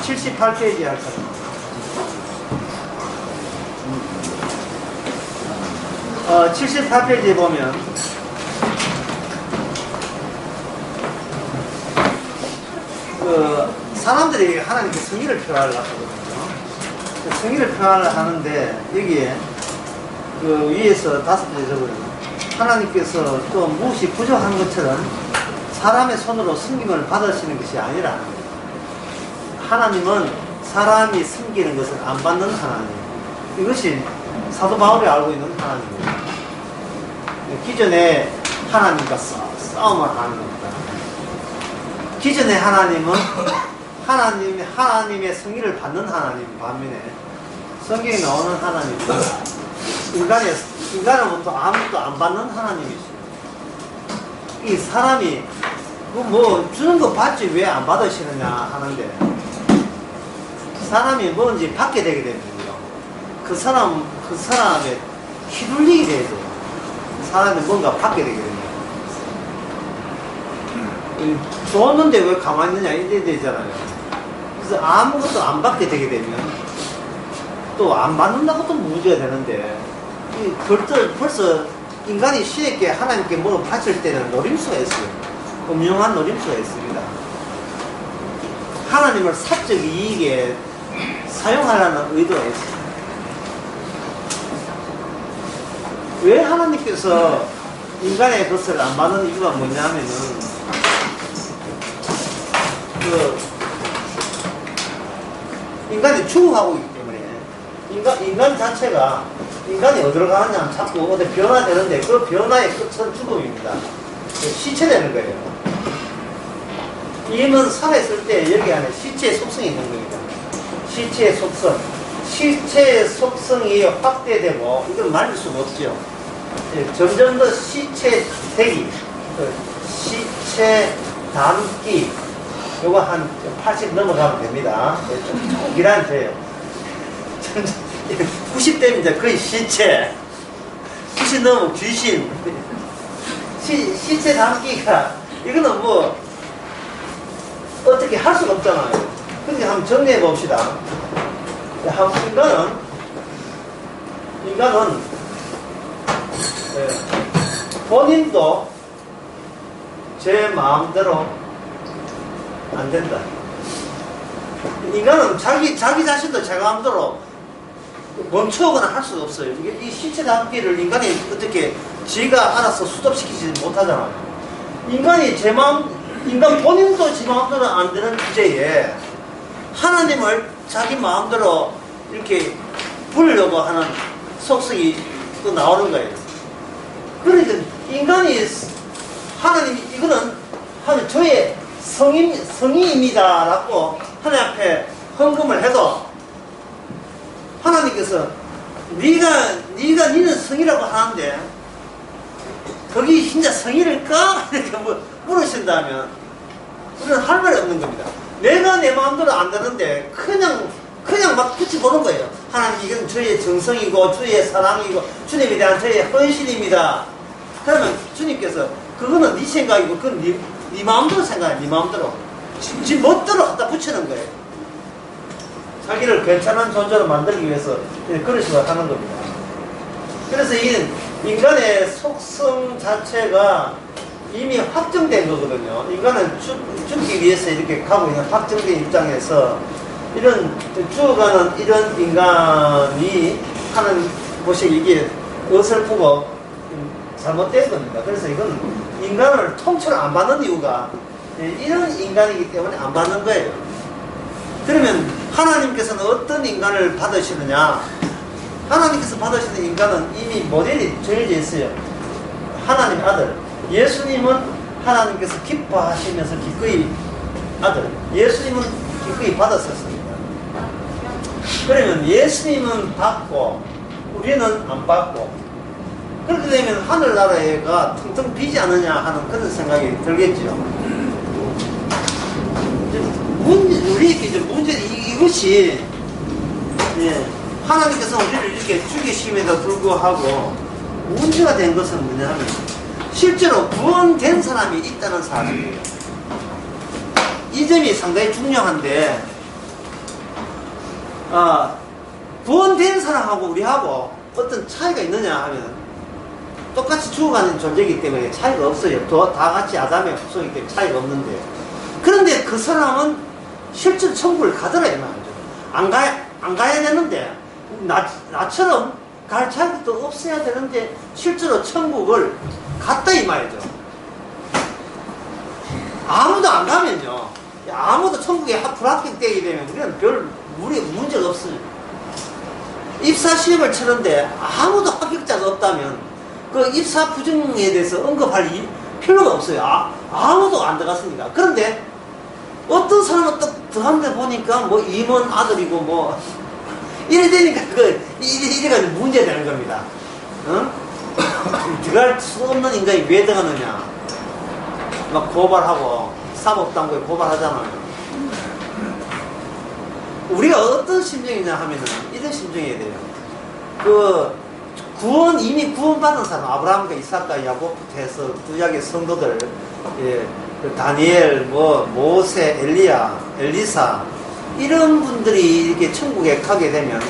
78페이지 할 사람. 78페이지에 보면 사람들이 하나님께 성의를 표하려고 하거든요. 성의를 표하려 하는데 여기에 위에서 5번째 적으면 하나님께서 또 무엇이 부족한 것처럼 사람의 손으로 섬김을 받으시는 것이 아니라 하나님은 사람이 섬기는 것을 안 받는 하나님. 이것이 사도 바울이 알고 있는 하나님입니다. 기존에 하나님과 싸움을 하는 겁니다. 기존의 하나님은 하나님의 성의를 받는 하나님 반면에 성경에 나오는 하나님은 인간으로부터 아무것도 안 받는 하나님이시죠. 이 사람이 주는 거 받지 왜 안 받으시느냐 하는데 사람이 뭔지 받게 되게 되면요. 그 사람의 휘둘리게 돼요. 사람이 뭔가 받게 되게 됩니다. 줬는데 왜 가만히 있느냐 이래 되잖아요. 그래서 아무것도 안 받게 되게 되면 또 안 받는다고 또 문제가 되는데 벌써 인간이 쉽게 하나님께 뭐 바칠 때는 노림수가 있어요. 음흉한 노림수가 있습니다. 하나님을 사적 이익에 사용하려는 의도가 있어요. 왜 하나님께서 인간의 것을 안 받는 이유가 뭐냐면은 인간이 죽어가고 있기 때문에 인간 자체가 인간이 어디로 가느냐 하면 자꾸 어디 변화되는데 그 변화의 끝은 죽음입니다. 시체되는 거예요. 임은 살아있을 때 여기 안에 시체의 속성이 있는 겁니다. 시체의 속성. 시체의 속성이 확대되고 이건 말릴 수가 없죠. 점점 더 시체 대기, 시체 담기 요거 한 80 넘어가면 됩니다. 좀 길한데요. 90대면 이제 거의 시체, 90 넘으면 귀신. 시체 담기가 이거는 뭐 어떻게 할 수가 없잖아요. 근데 한번 정리해 봅시다. 인간은 본인도 제 마음대로 안 된다. 인간은 자기 자신도 제 마음대로 멈추거나 할 수가 없어요. 이 시체 담기를 인간이 어떻게 지가 알아서 수습시키지 못하잖아요. 인간 본인도 지 마음대로 안 되는 주제에 하나님을 자기 마음대로 이렇게 부르려고 하는 속성이 또 나오는 거예요. 그러니까 인간이 하나님이 이거는 저의 성의입니다 라고 하나님 앞에 헌금을 해도 하나님께서 니는 성의라고 하는데 거기 진짜 성의일까? 이렇게 물으신다면 우리는 할 말이 없는 겁니다. 내가 내 마음대로 안 되는데 그냥 막 붙여보는 거예요. 하나님 이건 저의 정성이고 저의 사랑이고 주님에 대한 저의 헌신입니다. 그러면 주님께서 그거는 네 생각이고 그건 네 마음대로 생각해. 네 마음대로 지 멋대로 갖다 붙이는 거예요. 자기를 괜찮은 존재로 만들기 위해서 그런 식으로 하는 겁니다. 그래서 이 인간의 속성 자체가 이미 확정된 거거든요. 인간은 죽기 위해서 이렇게 가고 있는 확정된 입장에서 이런 죽어가는 이런 인간이 하는 것이 이게 어설프고 잘못된 겁니다. 그래서 이건 인간을 통째로 안 받는 이유가 이런 인간이기 때문에 안 받는 거예요. 그러면 하나님께서는 어떤 인간을 받으시느냐? 하나님께서 받으시는 인간은 이미 모델이 정해져 있어요. 하나님 아들. 예수님은 하나님께서 기뻐하시면서 기꺼이 아들. 예수님은 기꺼이 받았었습니다. 그러면 예수님은 받고 우리는 안 받고 그렇게 되면 하늘나라가 텅텅 비지 않느냐 하는 그런 생각이 들겠죠. 우리에게 이제 이것이 하나님께서 우리를 이렇게 죽이심에도 불구하고 문제가 된 것은 뭐냐면 실제로 구원된 사람이 있다는 사실이에요. 이 점이 상당히 중요한데 구원된 사람하고 우리하고 어떤 차이가 있느냐 하면 똑같이 죽어가는 존재이기 때문에 차이가 없어요. 다 같이 아담의 후손이기 때문에 차이가 없는데, 그런데 그 사람은 실제로 천국을 가더라 이 말이죠. 안 가야 되는데, 나처럼 갈 자격도 없어야 되는데 실제로 천국을 갔다 이 말이죠. 아무도 안 가면요, 아무도 천국에 불합격되게 되면 우리는 별 문제가 없어요. 입사 시험을 치는데 아무도 합격자가 없다면 그 입사 부정에 대해서 언급할 필요가 없어요. 아무도 안 들어갔습니다. 그런데 어떤 사람은 또 들어갔는데 보니까 뭐 임원 아들이고 뭐 이래 되니까 이래가지고 문제 되는 겁니다. 어? 들어갈 수 없는 인간이 왜 들어가느냐, 막 고발하고 사법당국에 고발하잖아요. 우리가 어떤 심정이냐 하면은 이런 심정이어야 돼요. 이미 구원받은 사람, 아브라함과 이삭과 야곱부터 해서 구약의 성도들, 다니엘, 모세, 엘리야, 엘리사, 이런 분들이 이렇게 천국에 가게 되면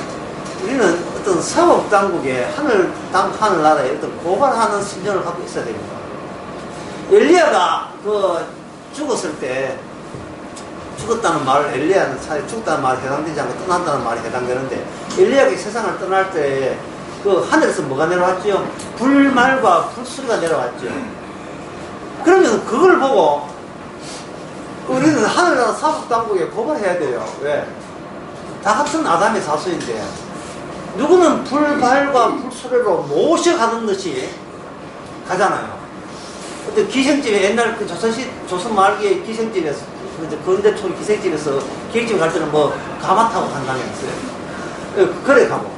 우리는 어떤 사법당국에 하늘나라에 어떤 고발하는 심정을 갖고 있어야 됩니다. 엘리야가 죽었을 때, 죽었다는 말, 엘리야는 차라리 죽었다는 말에 해당되지 않고 떠난다는 말에 해당되는데, 엘리야가 이 세상을 떠날 때 하늘에서 뭐가 내려왔죠? 불말과 불소리가 내려왔죠. 그러면 그걸 보고 우리는 하늘나라 사법당국에 고발해야 돼요. 왜? 다 같은 아담의 자손인데 누구는 불발과 불소리로 모셔가는 듯이 가잖아요. 근데 기생집에 옛날 조선 말기에 기생집에서, 근대 초 기생집에서 기생집 갈 때는 가마 타고 간다고 했어요. 그래 가고.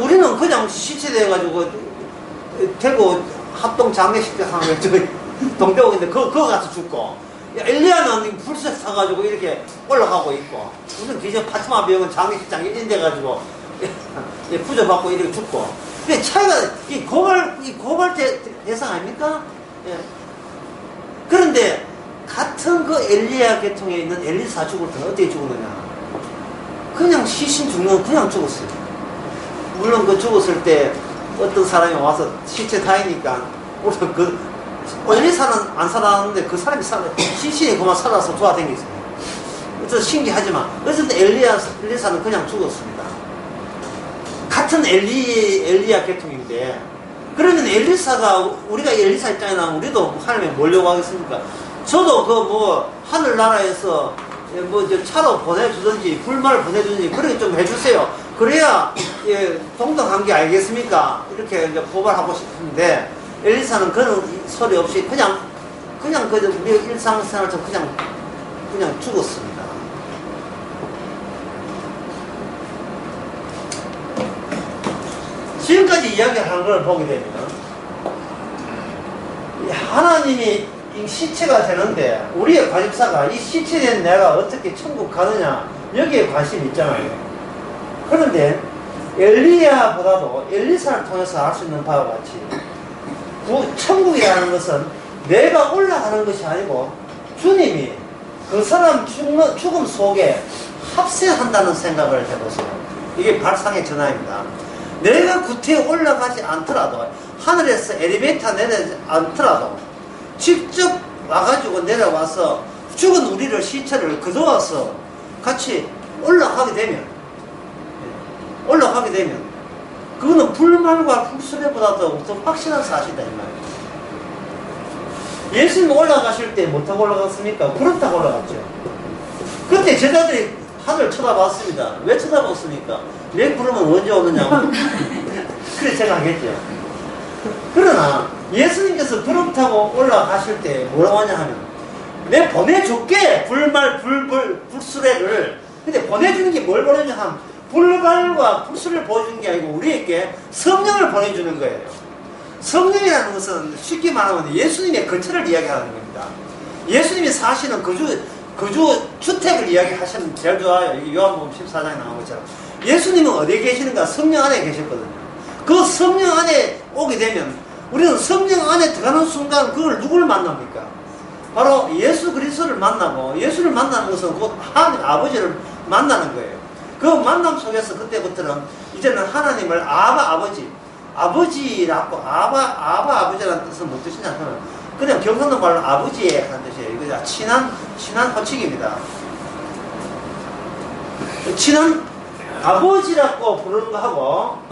우리는 그냥 시체돼가지고 대구 합동 장례식장 하면 동대옥인데 그거 가서 죽고, 엘리야는 불새 타가지고 이렇게 올라가고 있고, 무슨 기존 파티마 병원 장례식장 1인 돼가지고 부조받고 이렇게 죽고. 근데 차이가 이 고발 대상 아닙니까? 예. 그런데 같은 그 엘리야 계통에 있는 엘리사 죽을 때는 어떻게 죽었느냐? 그냥 시신 죽는, 그냥 죽었어요. 물론 죽었을 때 어떤 사람이 와서 시체 다이니까, 우리는 엘리사는 안 살아났는데 그 사람이 시신이 그만 살아서 돌아다니겠어요. 그래서 신기하지만 어쨌든 엘리사는 그냥 죽었습니다. 같은 엘리야 계통인데, 그러면 우리가 엘리사 입장에 나면 우리도 하나님에 몰려고 하겠습니까? 저도 하늘나라에서 차로 보내주든지 불말을 보내주든지 그렇게 좀 해주세요. 그래야 동등한 게 알겠습니까? 이렇게 고발하고 싶은데, 엘리사는 그런 소리 없이 그냥 우리 일상생활처럼 그냥 죽었습니다. 지금까지 이야기하는 걸 보게 되면 하나님이 이 시체가 되는데 우리의 관심사가 이 시체된 내가 어떻게 천국 가느냐, 여기에 관심이 있잖아요. 그런데 엘리야보다도 엘리사를 통해서 알 수 있는 바와 같이 천국이라는 것은 내가 올라가는 것이 아니고 주님이 그 사람 죽음 속에 합세한다는 생각을 해보세요. 이게 발상의 전환입니다. 내가 구태에 올라가지 않더라도, 하늘에서 엘리베이터 내리지 않더라도 직접 와가지고 내려와서 죽은 우리를, 시체를 거두어서 같이 올라가게 되면 그거는 불말과 불수레보다도 더 확실한 사실이다 이 말이에요. 예수님 올라가실 때 뭐 타고 올라갔습니까? 구름 타고 올라갔죠. 그때 제자들이 하늘 쳐다봤습니다. 왜 쳐다봤습니까? 내 구름은 언제 오느냐고 그래 생각했죠. 그러나 예수님께서 구름 타고 올라가실 때 뭐라고 하냐 하면, 내 보내줄게 불말 불수레를. 근데 보내주는 게 뭘 보내냐 하면 불발과 불수를 보여주는 게 아니고 우리에게 성령을 보내주는 거예요. 성령이라는 것은 쉽게 말하면 예수님의 거처를 이야기하는 겁니다. 예수님이 사시는 주택을 이야기하시면 제일 좋아요. 요한복음 14장에 나온 것처럼 예수님은 어디에 계시는가? 성령 안에 계셨거든요. 그 성령 안에 오게 되면 우리는 성령 안에 들어가는 순간 그걸 누구를 만납니까? 바로 예수 그리스도를 만나고, 예수를 만나는 것은 곧 하나님 아버지를 만나는 거예요. 그 만남 속에서 그때부터는 이제는 하나님을 아버지라고 아버지라는 뜻은 무슨 뜻이냐 하면 그냥 경상도 말로 아버지의 하는 뜻이에요. 이거 친한 호칭입니다. 친한 아버지라고 부르는 거 하고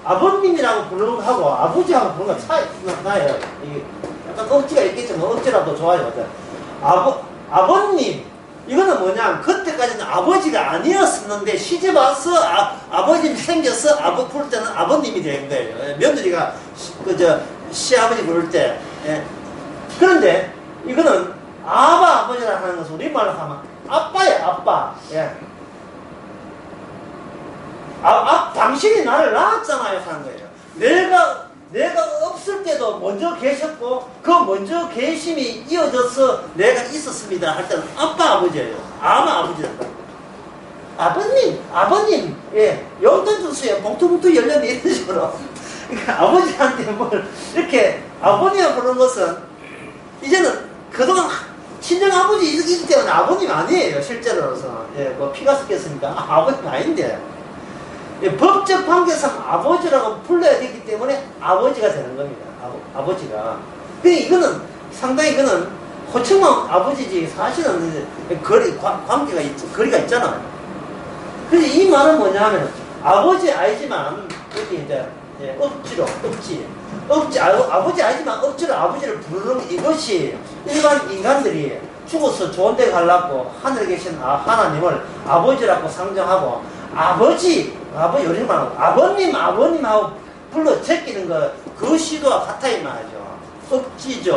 아버님이라고 부르는 거 하고 아버지하고 부르는 거 차이 나요. 이게 약간 억지가 있겠지만 억지라도 좋아요. 아버님 이거는 뭐냐 그때까지는 아버지가 아니었었는데 시집 와서 아버님 생겨서 부를 때는 아버님이 된 거예요. 며느리가 시아버지 부를 때. 예. 그런데 이거는 아버지라 하는 것은 우리말로 하면 아빠예요. 아빠. 예. 당신이 나를 낳았잖아요 하는 거예요. 내가 없을 때도 먼저 계셨고 그 먼저 계심이 이어져서 내가 있었습니다 할 때는 아버지예요. 아버지란다. 아버님, 예, 용돈 주세요. 봉투 열렸네 이런 식으로. 그러니까 아버지한테 뭘 이렇게 아버님을 부르는 것은 이제는 그동안 친정 아버지이기 때문에 아버님 아니에요 실제로서. 예, 뭐 피가 섞였으니까 아버님 아닌데. 법적 관계상 아버지라고 불러야 되기 때문에 아버지가 되는 겁니다. 아버지가. 근데 이거는 상당히 호칭만 아버지지 사실은 관계가 거리가 있잖아요. 그래서 이 말은 뭐냐 하면 아버지 아니지만 여기 이제 억지로 아버지 아니지만 억지로 아버지를 부르는 이것이 일반 인간들이 죽어서 좋은 데 가려고 하늘에 계신 하나님을 아버지라고 상정하고 요리 말하고 아버님하고 불러 제끼는 그 시도와 같아 이 말이죠. 억지죠.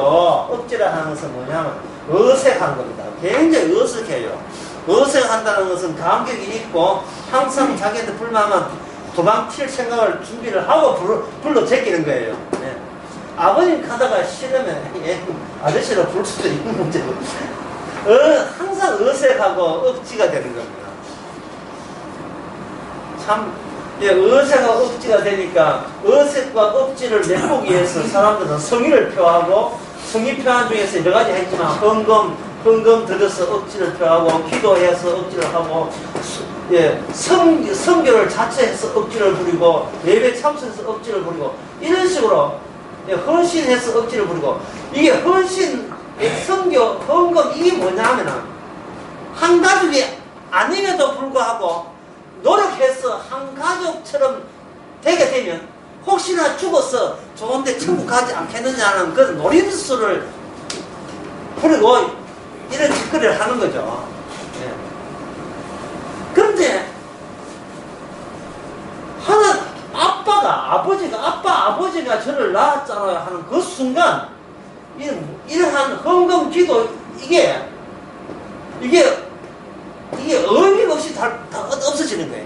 억지라 하는 것은 뭐냐면 어색한 겁니다. 굉장히 어색해요. 어색한다는 것은 감격이 있고 항상 자기한테 불만하면 도망칠 생각을 준비를 하고 불러 제끼는 거예요. 네. 아버님 가다가 싫으면 아저씨로 부를 수도 있는 문제고 항상 어색하고 억지가 되는 겁니다. 참 어색하고 억지가 되니까 어색과 억지를 내보기 위해서 사람들은 성의를 표하고 성의 표현 중에서 여러 가지 했지만 헌금 들여서 억지를 표하고 기도해서 억지를 하고 성교를 자체해서 억지를 부리고 예배 참석해서 억지를 부리고 이런 식으로 헌신해서 억지를 부리고 이게 헌신, 성교, 헌금 이게 뭐냐 하면은 한 가족이 아님에도 불구하고 노력해서 한 가족처럼 되게 되면 혹시나 죽어서 좋은데 천국 가지 않겠느냐는 그런 노림수를 부리고 이런 짓거리를 하는 거죠. 네. 그런데 아버지가 저를 낳았잖아요 하는 그 순간 이러한 헌금 기도 이게 의미가 없이 다 없어지는 거예요.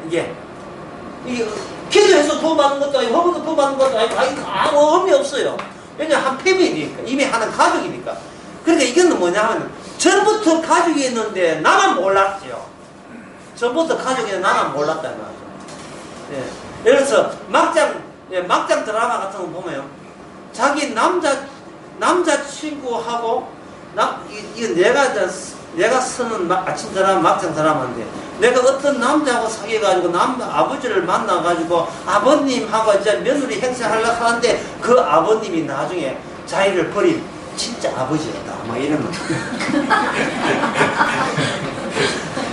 이게 기도해서 돈 받는 것도 아니고 헌금도 돈 받는 것도 아니고 아무 의미 없어요. 왜냐하면 한 패밀리니까 이미 하는 가족이니까. 그러니까 이건 뭐냐 하면 전부터 가족이 있는데 나만 몰랐죠. 전부터 가족이 있는데 나만 몰랐다는 거죠. 예. 예를 들어서 막장 드라마 같은 거 보면 자기 남자친구하고 내가 쓰는 아침 드라마, 막장 드라마인데 내가 어떤 남자하고 사귀어가지고 아버지를 만나가지고 아버님하고 이제 며느리 행세하려고 하는데 그 아버님이 나중에 자기를 버린 진짜 아버지였다. 막 이런 거.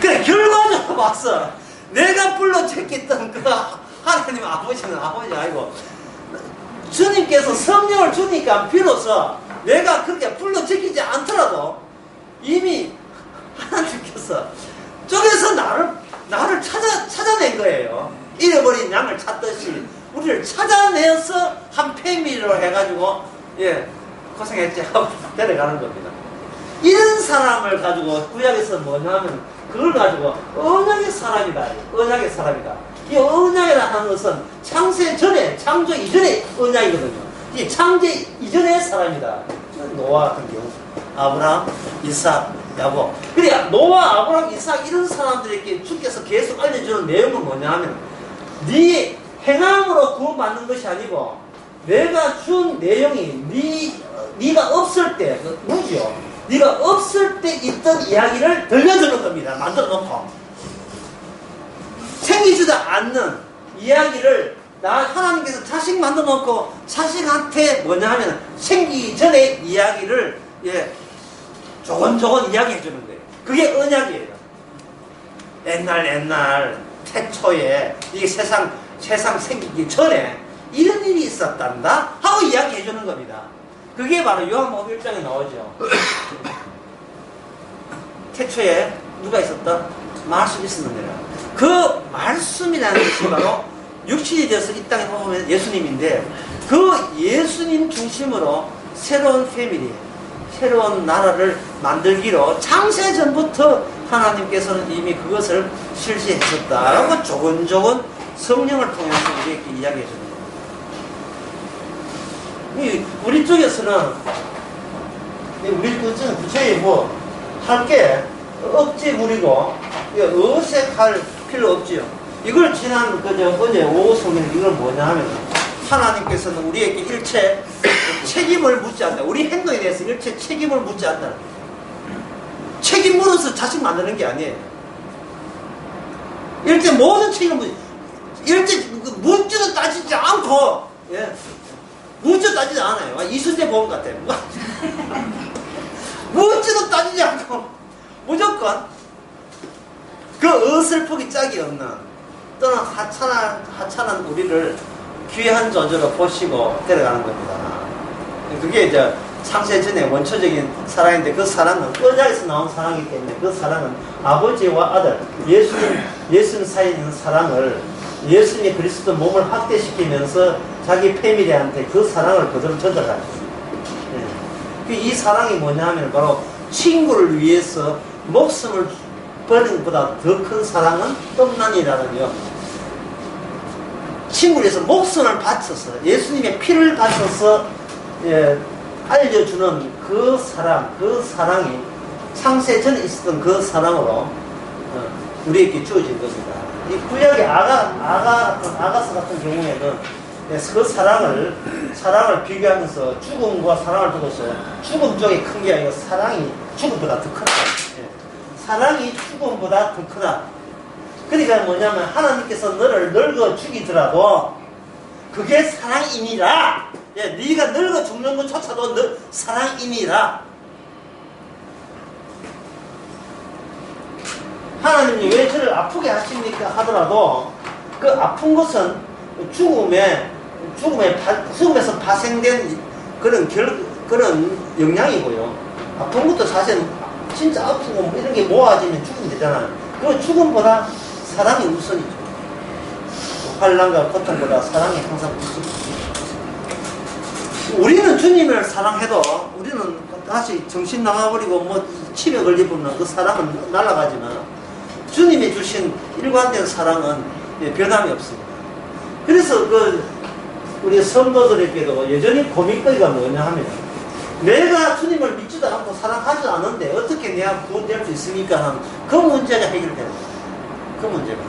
그래, 결과적으로 봤어. 내가 불러 제꼈던 그 하나님 아버지는 아버지 아니고 주님께서 성령을 주니까 비로소 내가 그렇게 불러 제끼지 않더라도 이미 하나님께서 쪽에서 나를 찾아낸 거예요. 잃어버린 양을 찾듯이 우리를 찾아내서 한 패밀리로 해가지고 고생했지 하고 데려가는 겁니다. 이런 사람을 가지고 구약에서 뭐냐면 그걸 가지고 언약의 사람이다. 언약의 사람이다. 이 언약이라 하는 것은 창세 전에, 창조 이전의 언약이거든요. 이 창제 이전의 사람이다. 노아 같은 경우, 아브라함, 이삭, 야곱. 그래, 노아, 아브라함, 이삭 이런 사람들에게 주께서 계속 알려주는 내용은 뭐냐 하면 네 행함으로 구원받는 것이 아니고 내가 준 내용이 네가 없을 때, 무지요. 네가 없을 때 있던 이야기를 들려주는 겁니다. 만들어 놓고. 않는 이야기를 하나님께서 자식 만들어 놓고 자식한테 뭐냐 하면 생기기 전에 이야기를 조곤조곤 이야기해 주는 거예요. 그게 언약이에요. 옛날 태초에 이게 세상 생기기 전에 이런 일이 있었단다 하고 이야기해 주는 겁니다. 그게 바로 요한복음 1장에 나오죠. 태초에 누가 있었다? 말씀이 있었느니라. 그 말씀이라는 것이 바로 육신이 되어서 이 땅에 오면 예수님인데, 그 예수님 중심으로 새로운 패밀리, 새로운 나라를 만들기로 창세전부터 하나님께서는 이미 그것을 실시했었다라고 조곤조곤 성령을 통해서 우리에게 이야기해 주는 거예요. 우리 쪽에서는 구체에 할 게 억지 부리고 어색할 필요 없지요. 이걸 지난 어제 오후 성경 이걸 뭐냐 하면, 하나님께서는 우리에게 일체 책임을 묻지 않는다. 우리 행동에 대해서 일체 책임을 묻지 않는다. 책임 물어서 자식 만드는 게 아니에요. 일체 모든 책임을 일체 묻지도 따지지 않고, 묻지도 따지지 않아요. 이순재 보험 같아요. 묻지도 따지지 않고 무조건 그 어설프기 짝이 없는, 또는 하찮은 우리를 귀한 존재로 보시고 데려가는 겁니다. 그게 이제 창세전의 원초적인 사랑인데, 그 사랑은 언약에서 나온 사랑이기 때문에 그 사랑은 아버지와 아들, 예수님 사이에 있는 사랑을 예수님의 그리스도 몸을 확대시키면서 자기 패밀리한테 그 사랑을 그대로 전달하죠. 이 사랑이 뭐냐 하면 바로 친구를 위해서 목숨을 버리는 것보다 더 큰 사랑은 없나니라는요. 친구를 위해서 목숨을 바쳐서 예수님의 피를 바쳐서 알려주는 그 사랑이 창세 전에 있었던 그 사랑으로 우리에게 주어진 것입니다. 이 구약의 아가서 같은 경우에는 그 사랑을 비교하면서 죽음과 사랑을 두고서 죽음 쪽이 큰 게 아니고 사랑이 죽음보다 더 크다. 사랑이 죽음보다 더 크다. 그러니까 뭐냐면, 하나님께서 너를 늙어 죽이더라도 그게 사랑이니라. 네가 늙어 죽는 것조차도 사랑이니라. 하나님이 왜 저를 아프게 하십니까 하더라도 그 아픈 것은 죽음에서 파생된 그런 영향이고요. 아픈 것도 사실 진짜 아프고 이런 게 모아지면 죽으면 되잖아요. 그 죽음보다 사랑이 우선이죠. 환난과 고통보다 사랑이 항상 우선이죠. 우리는 주님을 사랑해도 우리는 다시 정신 나가버리고 치매 걸리면 그 사랑은 날아가지만, 주님이 주신 일관된 사랑은 변함이 없습니다. 그래서 우리 성도들에게도 여전히 고민거리가 뭐냐 하면, 내가 주님을 믿지도 않고 사랑하지 않는데 어떻게 내가 구원될 수 있습니까 하는 그 문제가 해결됩니다. 그 문제가.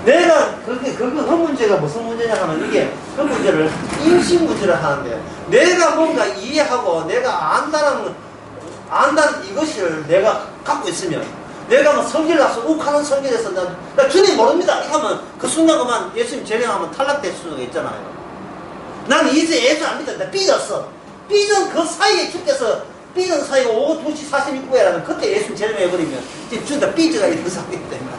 내가 그 문제가 무슨 문제냐 하면, 이게 그 문제를 인식 문제를 하는데, 내가 뭔가 이해하고 내가 안다는 이것을 내가 갖고 있으면, 내가 성질 나서 욱하는 성질에서 나 주님 모릅니다 이러면 그 순간 그만 예수님 재림하면 탈락될 수가 있잖아요. 나는 이제 예수 안 믿어. 나 삐졌어. 삐진 그 사이에 주께서 삐진 사이에 오후 2시 46분이라는 그때 예수님 재림해버리면 이제 주다 삐져가 있는 상황이기 때문에.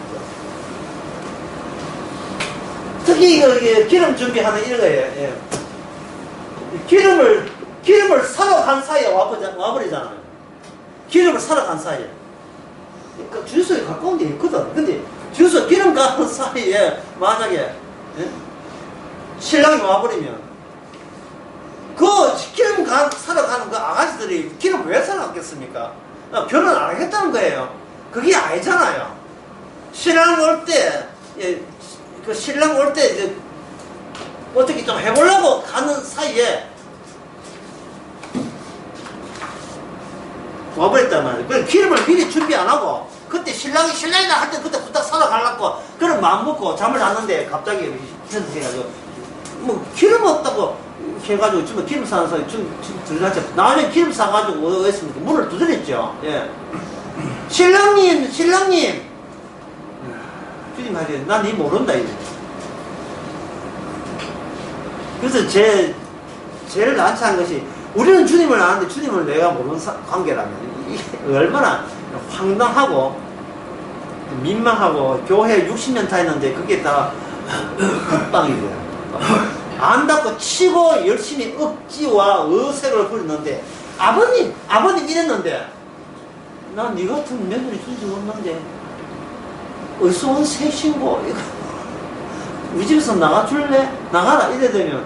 특히 기름 준비하는 이런 거예요. 기름을 사러 간 사이에 와버리잖아요. 기름을 사러 간 사이에. 주유소에 가까운 데 있거든. 근데 주유소 기름 가는 사이에 만약에 신랑이 와버리면, 그 기름 사러 가는 그 아가씨들이 기름 왜 사러 갔겠습니까? 결혼 안 하겠다는 거예요. 그게 아니잖아요. 신랑 올 때, 신랑 올 때 어떻게 좀 해보려고 가는 사이에 와버렸단 말이에요. 그래서 기름을 미리 준비 안 하고, 그때 신랑이다 할 때 그때 부탁 사러 가려고 그런 마음 먹고 잠을 잤는데 갑자기 해가지고 기름 없다고 해가지고 지금 기름 사는 사람이 들어갔죠. 나중에 기름 사가지고 뭐 했습니까? 문을 두드렸죠. 신랑님 주님 주님 하지. 난 니 모른다, 이제. 그래서 제일 난처한 것이, 우리는 주님을 아는데 주님을 내가 모르는 관계라면, 이게 얼마나 황당하고, 민망하고, 교회 60년 다녔는데, 그게 다 흑방이 돼요. 안다고 치고 열심히 억지와 어색을 부리는데, 아버님 이랬는데, 난 네 같은 며느리 준 적 없는데, 어디서 온 새신고, 이거, 우리 집에서 나가줄래? 나가라. 이래 되면,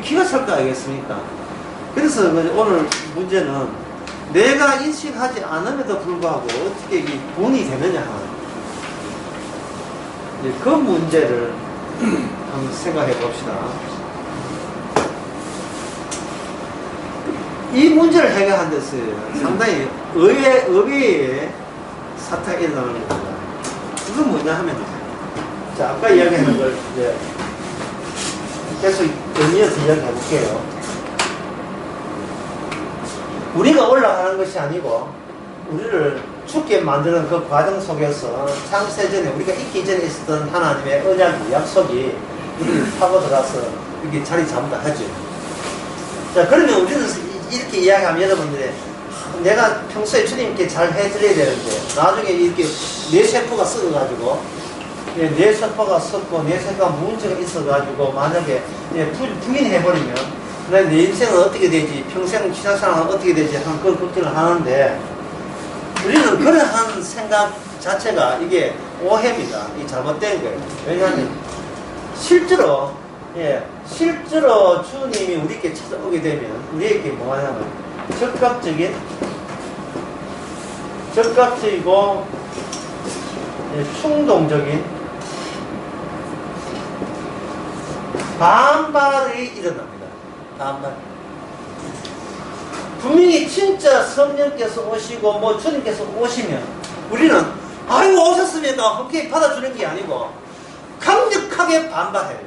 기가 찰 거 아니겠습니까? 그래서 오늘 문제는, 내가 인식하지 않음에도 불구하고 어떻게 이 본이 되느냐 하는, 그 문제를 한번 생각해 봅시다. 이 문제를 해결한 데서 상당히 의외의 사태가 일어나는 겁니다. 그건 뭐냐 하면, 자, 아까 이야기하는 걸 이제 계속 연이어서 이야기해 볼게요. 우리가 올라가는 것이 아니고, 우리를 죽게 만드는 그 과정 속에서 창세전에 우리가 있기 전에 있었던 하나님의 언약이, 약속이 우리를 파고 들어가서 이렇게 자리 잡는다 하죠. 자, 그러면 우리는 이렇게 이야기하면 여러분들이, 내가 평소에 주님께 잘 해드려야 되는데, 나중에 이렇게 내 세포가 썩어가지고, 내 세포가 썩고 내 세포가 문제가 있어가지고, 만약에 부인해버리면 내 인생은 어떻게 되지, 평생 신앙생활은 어떻게 되지 하는 그런 걱정을 하는데, 우리는 그러한 생각 자체가 이게 오해입니다. 이 잘못된 거예요. 왜냐하면 실제로 주님이 우리에게 찾아오게 되면 우리에게 뭐 하냐면 적극적이고 충동적인 반발이 일어납니다. 반발. 분명히 진짜 성령께서 오시고 뭐 주님께서 오시면 우리는 아이고 오셨습니다 흔쾌히 받아주는 게 아니고 강력하게 반발해요.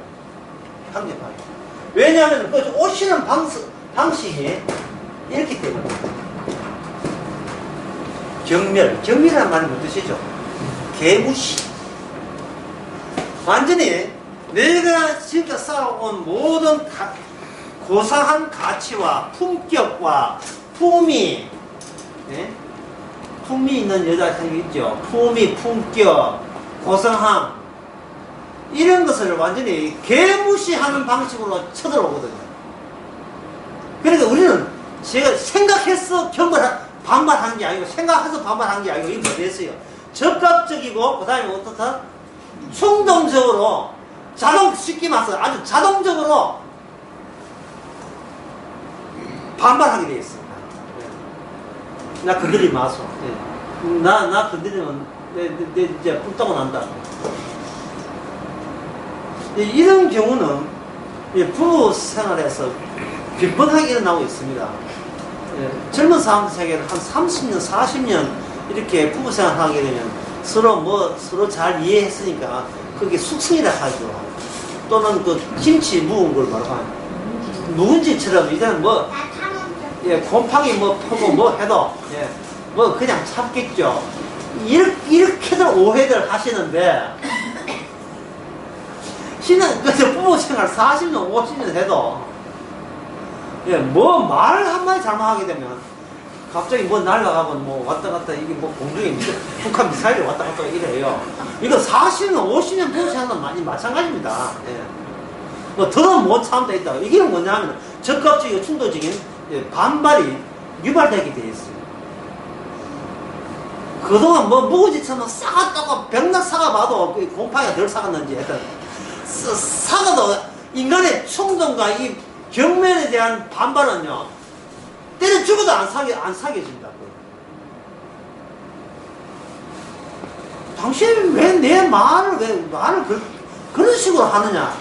강력하게. 왜냐하면 그 오시는 방식이 이렇기 때문에. 경멸이라는 말이 뭔 뜻이죠? 개무시. 완전히 내가 지금까지 쌓아온 모든 고상한 가치와 품격과 품위, 네? 품위 있는 여자 있죠. 품위, 품격, 고상함, 이런 것을 완전히 개무시하는 방식으로 쳐들어오거든요. 그러니까 우리는 제가 생각해서 반발하는 게 아니고, 생각해서 반발하는 게 아니고, 이게 뭐겠어요? 적극적이고, 그 다음에 어떻다? 충동적으로, 쉽게 말해서 아주 자동적으로 반발하게 되어 있습니다. 나 건드리지 마소. 나 건드리면 내 이제 뿔따고 난다. 이런 경우는 부부 생활에서 빈번하게 일어나고 있습니다. 젊은 사람들 세계는 한 30년, 40년 이렇게 부부 생활 하게 되면 서로 잘 이해했으니까 그게 숙성이라 하죠. 또는 그 김치 묵은 걸 말하면 누군지처럼 이제는 곰팡이 퍼고 뭐 해도, 뭐 그냥 참겠죠. 이렇게들 오해들 하시는데, 부부 생활 40년, 50년 해도, 뭐 말 한마디 잘못하게 되면, 갑자기 뭐 날라가고 뭐 왔다 갔다, 이게 뭐 공중에 북한 미사일이 왔다 갔다 이래요. 이거 40년, 50년 부부 생활은 많이 마찬가지입니다. 뭐 더는 못 참다 있다. 이게 뭐냐 하면, 적극적이고 충동적인 반발이 유발되게 되어 있어요. 그동안 뭐 무구지처럼 싸갔다고 백날 싸가봐도 곰팡이가 덜 싸갔는지 하여튼 싸가도 인간의 충동과 이 경멸에 대한 반발은요, 때려 죽어도 안 사겨집니다. 당신 왜 내 말을 그런 식으로 하느냐.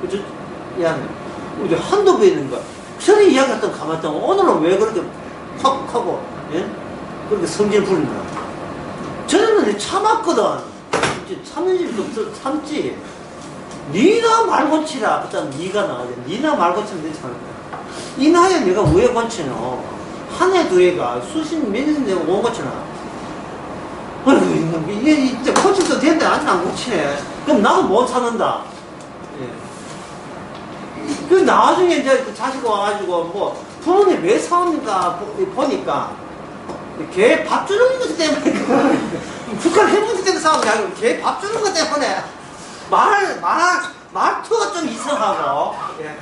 그죠? 야, 이제 한두 번 있는 거. 전에 이야기했던 가만있던 오늘은 왜 그렇게 확 하고, 그렇게 성질 부린다. 전에는 참았거든. 참는 일도 참지. 니나 말 고치라. 그다음 니가 나와야 돼. 니나 말 고치면 되지 않을까. 이 나이에 내가 왜 고치노? 한 해, 두 해가 몇 년 내가 못 고치나. 이게 진짜 고칠 수 된다. 나한테 안 고치네. 그럼 나도 못 찾는다. 예. 그 나중에 이제 그 자식 와가지고 뭐 부모님 왜 싸웁니까? 보니까 걔 밥 주는 것 때문에 북한 해군지 때문에 싸우는 게 아니고 걔 밥 주는 것 때문에 말투가 좀 이상하고 예.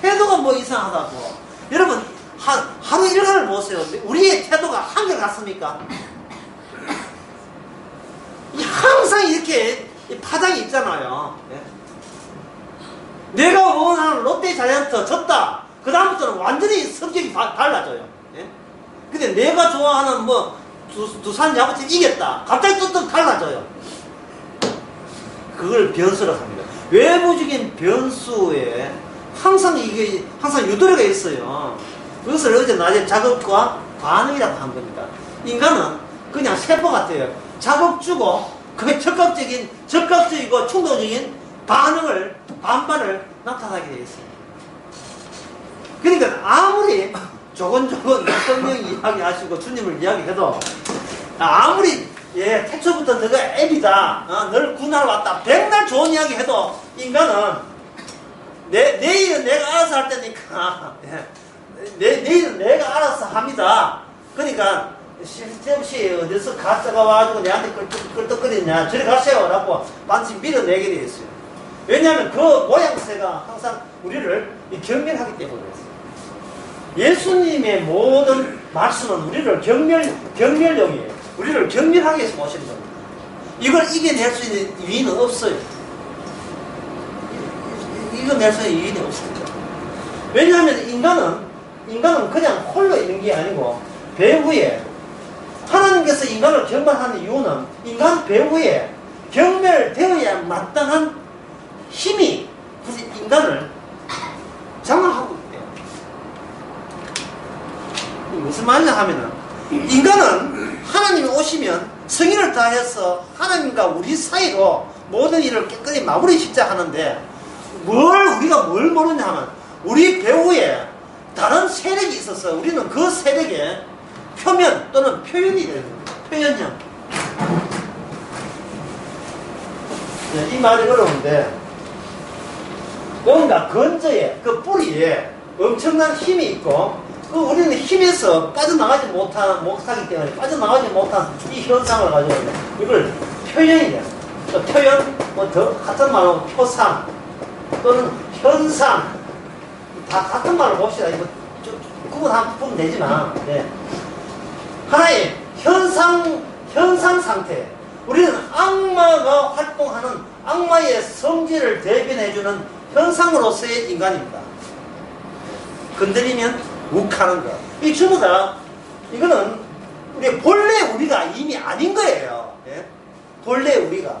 태도가 뭐 이상하다고. 여러분 하루 일과를 보세요. 우리의 태도가 한결 같습니까? 항상 이렇게 파장이 있잖아요. 예. 내가 원하는 롯데 자이언트 졌다. 그 다음부터는 완전히 성격이 달라져요. 예? 근데 내가 좋아하는 뭐 두산 야구팀 이겼다. 갑자기 또 달라져요. 그걸 변수라고 합니다. 외부적인 변수에 항상 유도리가 있어요. 그것을 어제 낮에 자극과 반응이라고 한 겁니다. 인간은 그냥 세포 같아요. 자극 주고 그게 적극적이고 충동적인 반발을 나타나게 되어 있습니다. 그러니까 아무리 조곤조곤 성령 이야기하시고 주님을 이야기해도 아무리 태초부터 너가 애비다, 너를 구원하러 왔다, 백날 좋은 이야기 해도 인간은 내일은 내가 알아서 할 테니까 내일은 내가 알아서 합니다. 그러니까 쓸데없이 어디서 가짜가 와가지고 내한테 끌떡거리냐 저리 가세요 라고 반드시 밀어내게 되어 있어요. 왜냐하면 그 모양새가 항상 우리를 경멸하기 때문에 그랬어요. 예수님의 모든 말씀은 우리를 경멸용이에요. 우리를 경멸하기 위해서 모시는 겁니다. 이걸 이겨낼 수 있는 위인은 없어요. 이겨낼 수 있는 위인이 없습니다. 왜냐하면 인간은 그냥 홀로 있는 게 아니고 배후에 하나님께서 인간을 경멸하는 이유는 인간 배후에 경멸되어야 마땅한 힘이 인간을 장악하고 있대요. 무슨 말이냐 하면은 인간은 하나님이 오시면 성의를 다해서 하나님과 우리 사이로 모든 일을 깨끗이 마무리 짓자 하는데 우리가 뭘 모르냐 하면 우리 배후에 다른 세력이 있어서 우리는 그 세력의 표면 또는 표현이 되는 겁니다. 표현형. 이 말이 어려운데 뭔가 근저에 그 뿌리에 엄청난 힘이 있고 우리는 힘에서 빠져나가지 못하기 때문에 빠져나가지 못한 이 현상을 가지고 이걸 표현이래요. 표현, 더 같은 말로 표상 또는 현상 다 같은 말로 봅시다. 이거 구분하면 보면 되지만 하나의 현상 상태. 우리는 악마가 활동하는 악마의 성질을 대변해주는 현상으로서의 인간입니다. 건드리면 욱하는 것. 이 전부 다 이거는 우리 본래 우리가 이미 아닌 거예요. 본래 우리가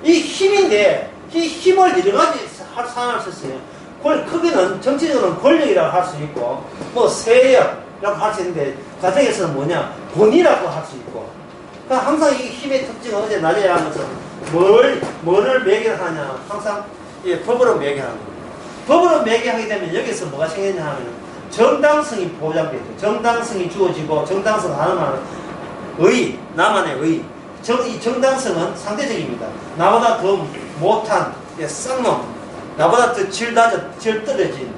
이 힘인데 이 힘을 여러 가지 사용할 수 있어요. 크게는 정치적으로는 권력이라고 할 수 있고 뭐 세력이라고 할 수 있는데 가정에서는 뭐냐 권위라고 할 수 있고. 그러니까 항상 이 힘의 특징은 어제 낮에 한 것처럼 뭐를 매개하냐 항상 법으로 매개하는 거예요. 법으로 매개하게 되면 여기서 뭐가 생기냐 하면 정당성이 보장되죠. 정당성이 주어지고 정당성 하는 말은 의, 나만의 의. 이 정당성은 상대적입니다. 나보다 더 못한 쌍놈, 나보다 더 질 떨어진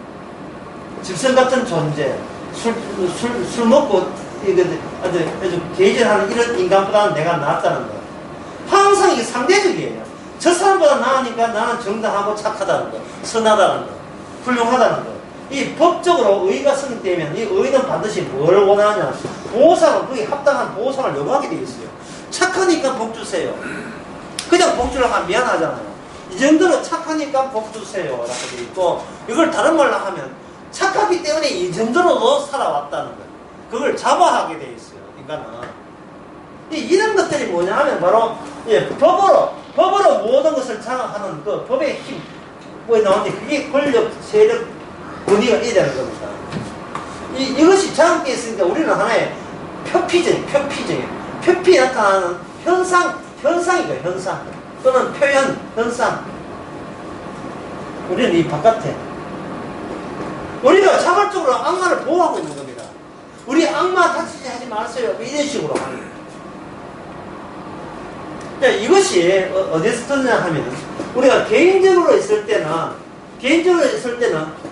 집성 같은 존재, 술 먹고 아주 개질하는 이런 인간보다는 내가 낫다는 거. 항상 이게 상대적이에요. 저 사람보다 나으니까 나는 정당하고 착하다는 거, 선하다는 거, 훌륭하다는 거. 이 법적으로 의가 성립되면 이 의는 반드시 뭘 원하냐? 보상을, 그게 합당한 보상을 요구하게 되어 있어요. 착하니까 복 주세요. 그냥 복 주려고 하면 미안하잖아요. 이 정도로 착하니까 복 주세요. 라고 되어 있고, 이걸 다른 말로 하면 착하기 때문에 이 정도로도 살아왔다는 거예요. 그걸 자부하게 되어 있어요. 인간은. 이런 것들이 뭐냐 하면 바로 법으로 모든 것을 장악하는 그 법의 힘, 뭐 나오는데 그게 권력, 세력, 권위가 있다는 겁니다. 이것이 장악되어 있으니까 우리는 하나의 표피에 나타나는 현상이죠, 현상. 또는 표현, 현상. 우리는 이 바깥에. 우리가 자발적으로 악마를 보호하고 있는 겁니다. 우리 악마 다치지 하지 마세요. 이런 식으로 하는 거예요. 자, 이것이 어디서 터지냐 하면 우리가 개인적으로 있을 때는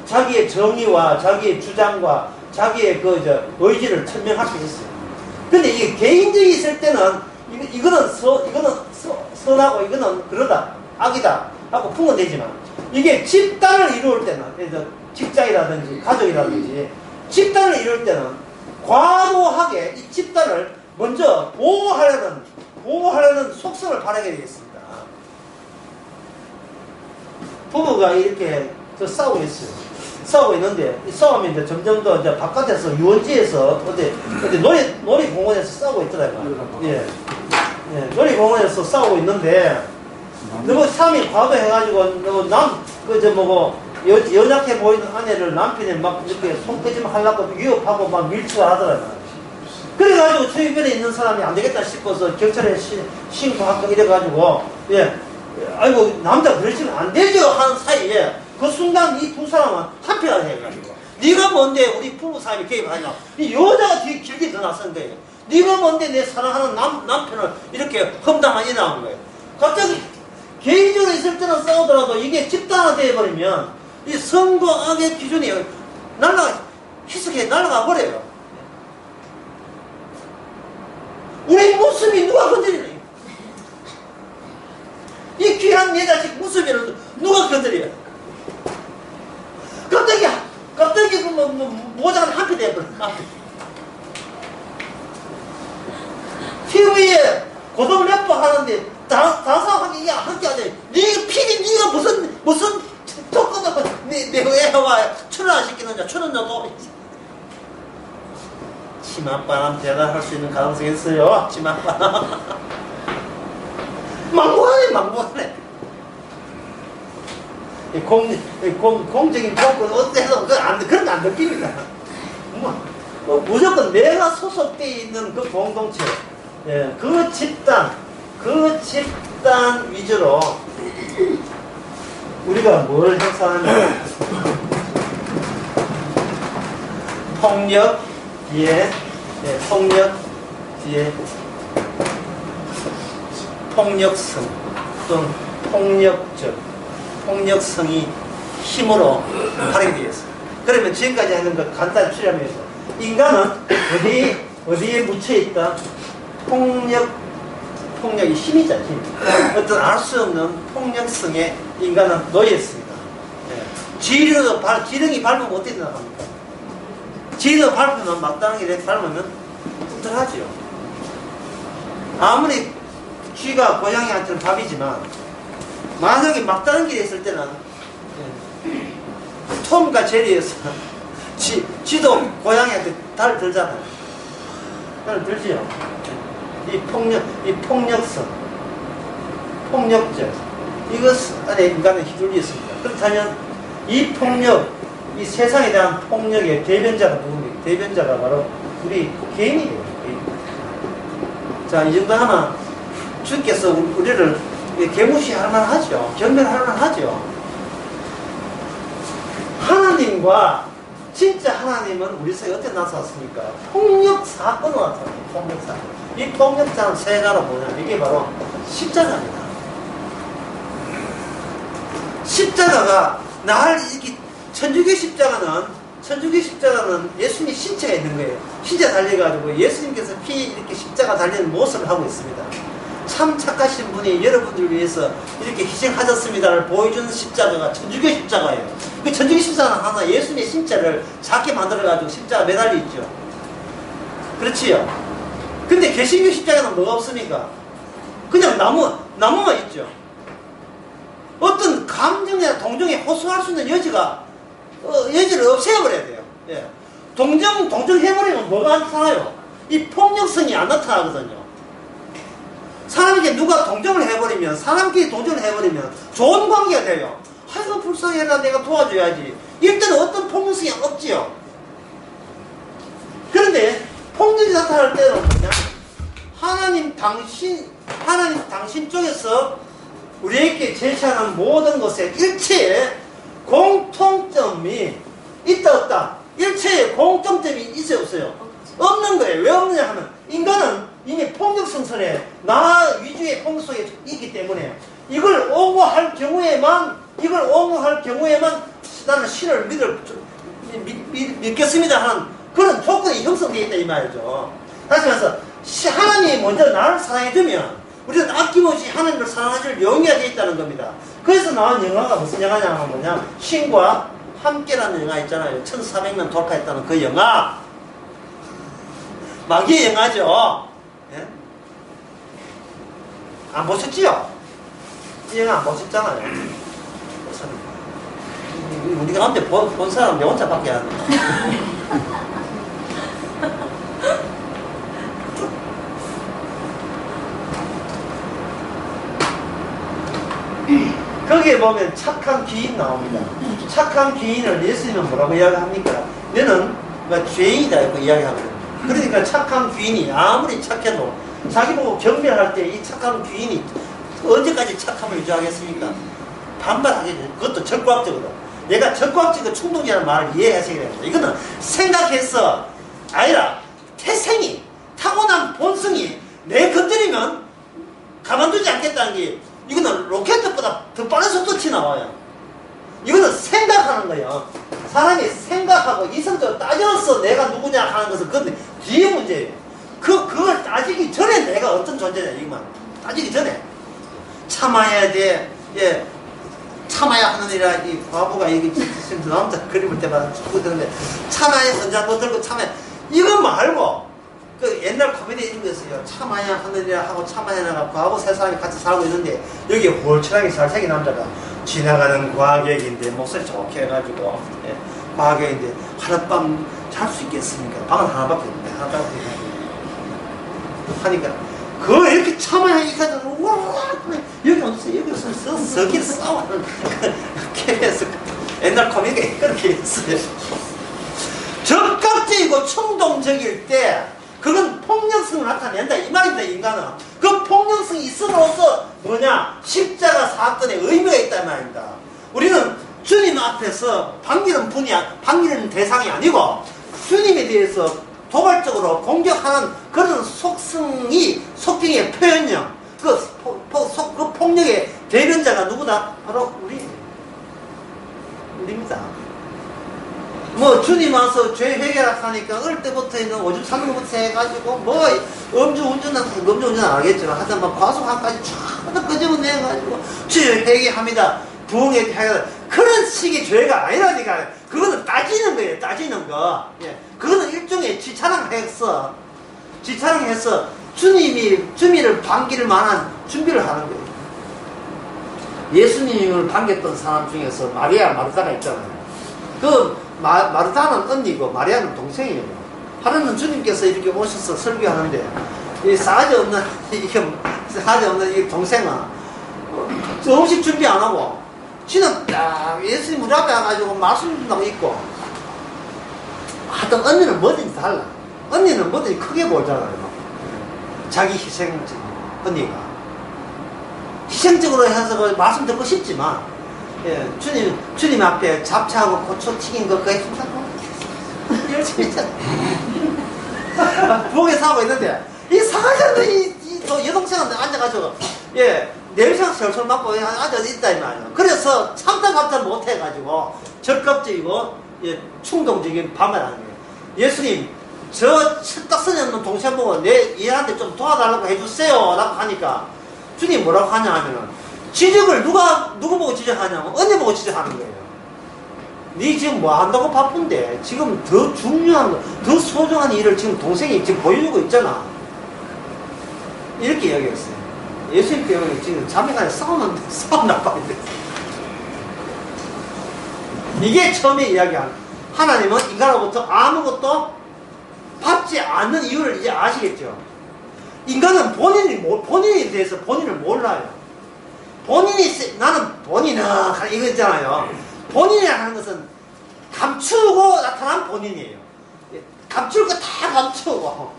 자기의 정의와 자기의 주장과 자기의 의지를 천명할 수 있어요. 근데 이게 개인적이 있을 때는 이거는 선하고 이거는 그러다 악이다 하고 풍어되지만 이게 집단을 이루을 때는 직장이라든지 가족이라든지 집단을 이룰 때는 과도하게 이 집단을 먼저 보호하려는 속성을 발휘하게 되겠습니다. 부부가 이렇게 싸우고 있어요. 싸우고 있는데 이 싸움이 이제 점점 더 이제 바깥에서 유원지에서 어디 놀이공원에서 싸우고 있더라고요. 예, 놀이공원에서 싸우고 있는데 너무 싸움이 과도해가지고 연약해 보이는 아내를 남편이 막 이렇게 손끄짐 하려고 위협하고 막 밀치고 하더라고요. 그래가지고 주변에 있는 사람이 안 되겠다 싶어서 경찰에 신고하고 이래가지고, 아이고, 남자 그러시면 안 되죠 하는 사이에 그 순간 이 두 사람은 합의가 해가지고, 네가 뭔데 우리 부부 사이에 개입하냐? 이 여자가 뒤에 길게 더 나선 거예요. 네가 뭔데 내 사랑하는 남편을 이렇게 험담하니 나온 거예요. 갑자기 개인적으로 있을 때는 싸우더라도 이게 집단화 되어버리면 이 선과 악의 기준이 희석해 날아가 버려요. 우리 모습이 누가 건드리네? 이 귀한 내 자식 모습을 누가 건드려요? 갑자기 모자가 한피 돼버려. TV에 고등 래퍼 하는데 다사하게 함께 하지. 네가 무슨 조건을 내 애와 출연시키느냐? 출연료도 치맛바람 대단할 수 있는 가능성이 있어요. 치맛바람. 망고하네. 공적인 조건 어때서 그런 거 안 느낍니다. 무조건 내가 소속되어 있는 그 공동체, 그 집단 위주로 우리가 뭘 행사하냐? 폭력 뒤에 폭력성 또는 폭력성이 힘으로 발휘되어 있어요. 그러면 지금까지 하는 것 간단히 추려면서 인간은 어디에 묻혀있다? 폭력이 힘이잖아, 힘. 어떤 알 수 없는 폭력성에 인간은 놓여있습니다. 지렁이 밟으면 어떻게 나갑니까? 지렁이 밟으면 마땅하게 밟으면 뚝뚝하지요. 아무리 쥐가 고양이한테는 밥이지만 만약에 막다른 길에 있을 때는 톰과 제리에서 쥐도 고양이한테 달을 들잖아요. 달을 들지요. 이 폭력성, 폭력적, 이것 안에 인간은 휘둘려 있습니다. 그렇다면 이 폭력, 이 세상에 대한 폭력의 대변자가 누굽니까? 대변자가 바로 우리 개인이에요. 자, 이 정도 하나 주께서 우리를 개무시할 만하죠. 경멸할 만하죠. 하나님과 진짜 하나님은 우리 사이에 어떻게 나타났습니까? 폭력 사건으로 나타납니다. 폭력 사건. 이 폭력자는 세 가로 뭐냐? 이게 바로 십자가입니다. 십자가가 이렇게 천주교 십자가는 예수님 신체가 있는 거예요. 신체 달려가지고 예수님께서 이렇게 십자가 달리는 모습을 하고 있습니다. 참 착하신 분이 여러분들을 위해서 이렇게 희생하셨습니다를 보여주는 십자가가 천주교 십자가예요. 그 천주교 십자가는 하나 예수님의 신체를 작게 만들어가지고 십자가 매달려 있죠. 그렇지요? 근데 개신교 십자가는 뭐가 없습니까? 그냥 나무만 있죠. 어떤 감정이나 동정에 호소할 수 있는 여지를 없애버려야 돼요. 예. 동정해버리면 뭐가 나타나요? 이 폭력성이 안 나타나거든요. 사람에게 누가 동정을 해버리면, 사람끼리 동정을 해버리면 좋은 관계가 돼요. 아이고, 불쌍해라, 내가 도와줘야지. 이럴 때는 어떤 폭력성이 없지요. 그런데 폭력이 나타날 때는 뭐냐? 하나님 당신 쪽에서 우리에게 제시하는 모든 것에 일체의 공통점이 있다 없다. 일체의 공통점이 있어요 없어요? 없는 거예요. 왜 없느냐 하면 인간은 이미 폭력성설에 나 위주의 폭력성에 있기 때문에 이걸 옹호할 경우에만 나는 신을 믿겠습니다 하는 그런 조건이 형성되어 있다 이 말이죠. 다시 말해서 하나님이 먼저 나를 사랑해주면 우리는 아낌없이 하나님을 사랑하기를 용의가 되어 있다는 겁니다. 그래서 나온 영화가 무슨 영화냐면 뭐냐, 신과 함께라는 영화 있잖아요. 1400명 돌파했다는 그 영화, 마귀의 영화죠. 예? 안 보셨지요? 이 영화 안 보셨잖아요. 우리 가운데 본 사람 내 혼자밖에 안 돼. 거기에 보면 착한 귀인 나옵니다. 착한 귀인을 예수님은 뭐라고 이야기합니까? 너는 죄인이다 이렇게 이야기하거든요. 그러니까 착한 귀인이 아무리 착해도 자기 보고 경멸할 때 이 착한 귀인이 언제까지 착함을 유지하겠습니까? 반발하게 돼. 그것도 적과학적으로. 내가 적과학적 충동이라는 말을 이해하셔야 됩니다. 이거는 생각해서 아니라 태생이, 타고난 본성이 내 건드리면 가만두지 않겠다는 게, 이거는 로켓보다 더 빠른 속도치 나와요. 이거는 생각하는 거예요. 사람이 생각하고 이성적으로 따져서 내가 누구냐 하는 것은 그건 뒤에 문제예요. 그걸 따지기 전에 내가 어떤 존재냐, 이것만 따지기 전에 참아야 돼. 예, 참아야 하느니라. 이 과부가 이게 남자 그림을 때마다 자꾸 드는데, 참아야 선장도 들고 참아야, 이거 말고 그 옛날 코미디 이런 거 있어요. 참아야 하느니라 하고 참아야 나가 과부 세 사람이 같이 살고 있는데, 여기에 홀쭉하게 잘생긴 남자가 지나가는 과객인데 목소리 좋게 해가지고, 예, 과객인데 하룻밤 잘 수 있겠습니까? 방은 하나밖에 없는데 하나밖에 하니까 그거 이렇게 참아야 이까지 우와 여기 없어, 여기 없어, 서기를 싸워하는 KBS 옛날 코미디가 그렇게 있어요. 적극적이고 충동적일 때 그건 폭력성을 나타낸다 이 말입니다. 인간은 그 폭력성이 있음으로써 뭐냐, 십자가 사건에 의미가 있단 말입니다. 우리는 주님 앞에서 반기는 대상이 아니고 주님에 대해서 도발적으로 공격하는 그런 속경의 표현력, 그 폭력의 대변자가 누구다? 바로 우리입니다. 뭐 주님 와서 죄 해결하니까 어릴 때부터 있는 오줌 싸는 것부터 해가지고 뭐 음주운전 안 하겠지만 하여튼 뭐 과속한까지 쫙 끄집어내가지고 죄 회개합니다. 부흥에 해결, 그런 식의 죄가 아니라니까. 그거는 따지는 거예요. 따지는 거. 예. 그거는 일종의 지찬양해서 주님을 반길 만한 준비를 하는 거예요. 예수님을 반겼던 사람 중에서 마리아, 마르다가 있잖아요. 그 마르다는 언니고 마리아는 동생이에요. 하루는 주님께서 이렇게 오셔서 설교하는데 이 싸가지 없는 이 동생은 음식 준비 안 하고 지는 딱 예수님 문 앞에 와가지고 말씀 준다고 있고, 하여튼 언니는 뭐든지 달라. 언니는 뭐든지 크게 보잖아요. 자기 희생적 언니가 희생적으로 해서 그 말씀 듣고 싶지만, 예, 주님 앞에 잡채하고 고추 튀긴 거 그게 힘들고 열심히 했잖아. 부엌에서 하고 있는데 이 사가지 않는 이 여동생한테 앉아가지고, 예, 내일상 설설 맞고 앉아있다 이 말이야. 그래서 참다 못해가지고 적극적이고, 예, 충동적인 반발하는 거예요. 예수님, 저 철딱선이 없는 동생 보고 내 얘한테 좀 도와달라고 해주세요 라고 하니까 주님 뭐라고 하냐 하면은, 지적을 누구 보고 지적하냐면 언니 보고 지적하는 거예요. 니 지금 뭐 한다고 바쁜데 지금 더 중요한 거, 더 소중한 일을 지금 동생이 지금 보여주고 있잖아. 이렇게 이야기했어요. 예수님 때문에 지금 자매간에 싸움 나빠는데. 이게 처음에 이야기한, 하나님은 인간으로부터 아무것도 받지 않는 이유를 이제 아시겠죠? 인간은 본인에 대해서 본인을 몰라요. 나는 본인아 이거 있잖아요. 본인이라 하는 것은 감추고 나타난 본인이에요. 감출 거 다 감추고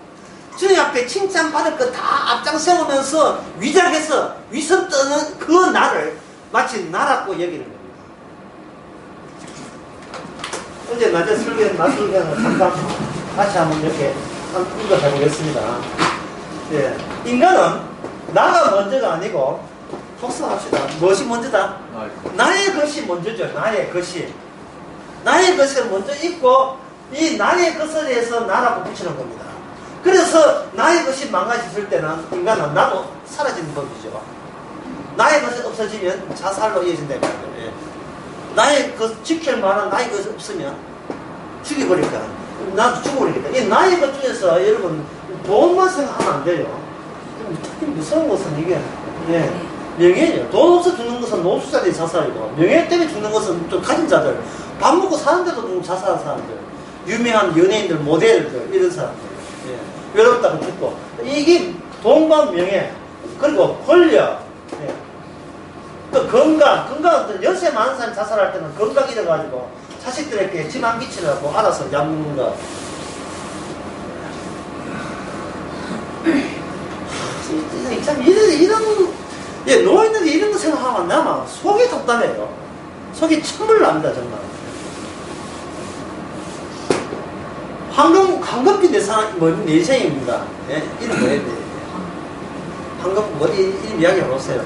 주님 앞에 칭찬받을 거 다 앞장세우면서 위장해서 위선 떠는 그 나를 마치 나라고 여기는 겁니다. 어제 낮에 설교는 잠깐 다시 한번 이렇게 읽어보겠습니다. 예. 인간은 나가 먼저가 아니고, 복습합시다. 무엇이 먼저다? 나의 것이 먼저죠. 나의 것이. 나의 것을 먼저 있고, 이 나의 것에 대해서 나라고 붙이는 겁니다. 그래서 나의 것이 망가졌을 때는 인간은 나도 사라지는 법이죠. 나의 것이 없어지면 자살로 이어진다는 말이에요. 예. 나의 것, 지킬 만한 나의 것이 없으면 죽여버릴 거야. 나도 죽어버리겠다. 이 나의 것 중에서 여러분, 돈만 생각하면 안 돼요. 특히 무서운 것은 이게, 예, 명예예요. 돈 없어 죽는 것은 노숙자들이 자살이고, 명예 때문에 죽는 것은 좀 가진 자들, 밥 먹고 사는데도 좀 자살하는 사람들, 유명한 연예인들, 모델들, 이런 사람들, 예, 외롭다고 죽고, 이게 돈과 명예, 그리고 권력, 예, 또 건강은 연세 많은 사람이 자살할 때는 건강 잃어가지고 자식들에게 침 안 끼치려고 알아서 잡는 거. 참 이런 예, 노인들이 이런 거 생각하면 나만 속이 답답해요. 속이 천불 납니다. 정말. 황금빛 내 사람 내 인생입니다. 예, 이름 뭐예요? 황금 뭐 이름 이야기 해보세요.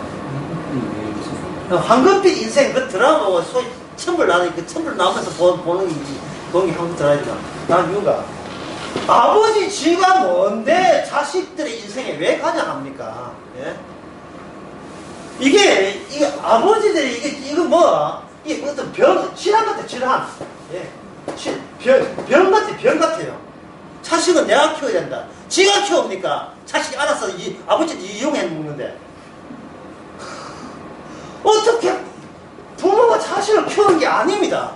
황금빛 인생 그 드라마 보고 속이 천불 나는 그 천불 나오면서 보는 게 한번 들어야지만 난 이유가 아버지 쥐가 뭔데 자식들의 인생에 왜 가장합니까? 예? 이게 아버지들이 이거 뭐 이게 어떤 질환 같아 질환. 예. 병 같아요. 자식은 내가 키워야 된다. 지가 키워보니까 자식이 알아서 아버지를 이용해 먹는데 어떻게 부모가 자식을 키우는 게 아닙니다.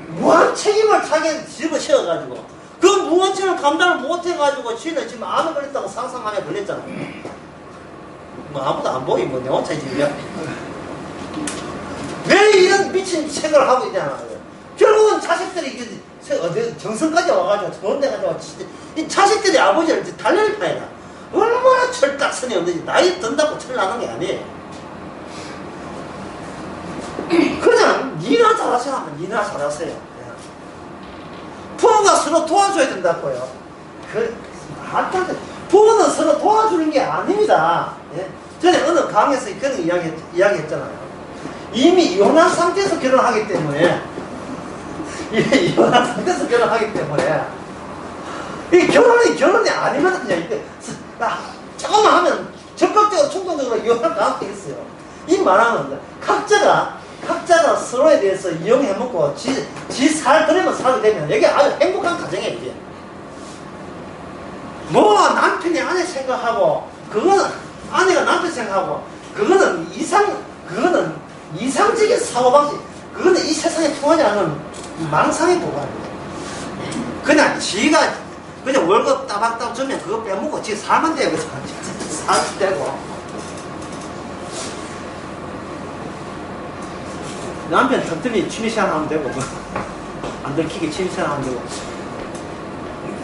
무한 책임을 자기한테 집어씌워가지고 그 무한 책임을 감당을 못해가지고 지는 지금 암에 걸렸다고 상상하며 걸렸잖아요. 뭐 아무도 안 보이 뭐 내 혼자 지금 왜 이런 미친 생각을 하고 있냐는 거예요. 결국은 자식들이 정성까지 와가지고 좋은 데 가지고 이 자식들이 아버지를 달랠 파이다. 얼마나 철딱선이 없는지 나이 든다고 철나는 게 아니에요. 그냥 니나 잘하세요 하면 니나 잘하세요. 부모가 서로 도와줘야 된다고요. 부모는 서로 도와주는 게 아닙니다. 예? 전에 어느 강에서 그런 이야기했잖아요. 이미 이혼한 상태에서 결혼하기 때문에 이혼한 상태에서 결혼하기 때문에 이 결혼이 아니면 그냥 이게 조금만 하면 적극적으로 충동적으로 이혼할 가능성이 있어요. 이 말하는 각자가 서로에 대해서 이용해먹고 지 살더라면 살게 되면 이게 아주 행복한 가정이에요. 이게 뭐 남편이 아내 생각하고 그거는 아내가 남편 생각하고 그거는 이상적인 사고방식, 그거는 이 세상에 통하지 않는 망상의 보관입니다. 그냥 지가 그냥 월급 따박따박 주면 그거 빼먹고 지 살면 돼요. 살면 되고 남편 틈틈이 취미생활 하면 되고 뭐. 안 들키게 취미생활 하면 되고.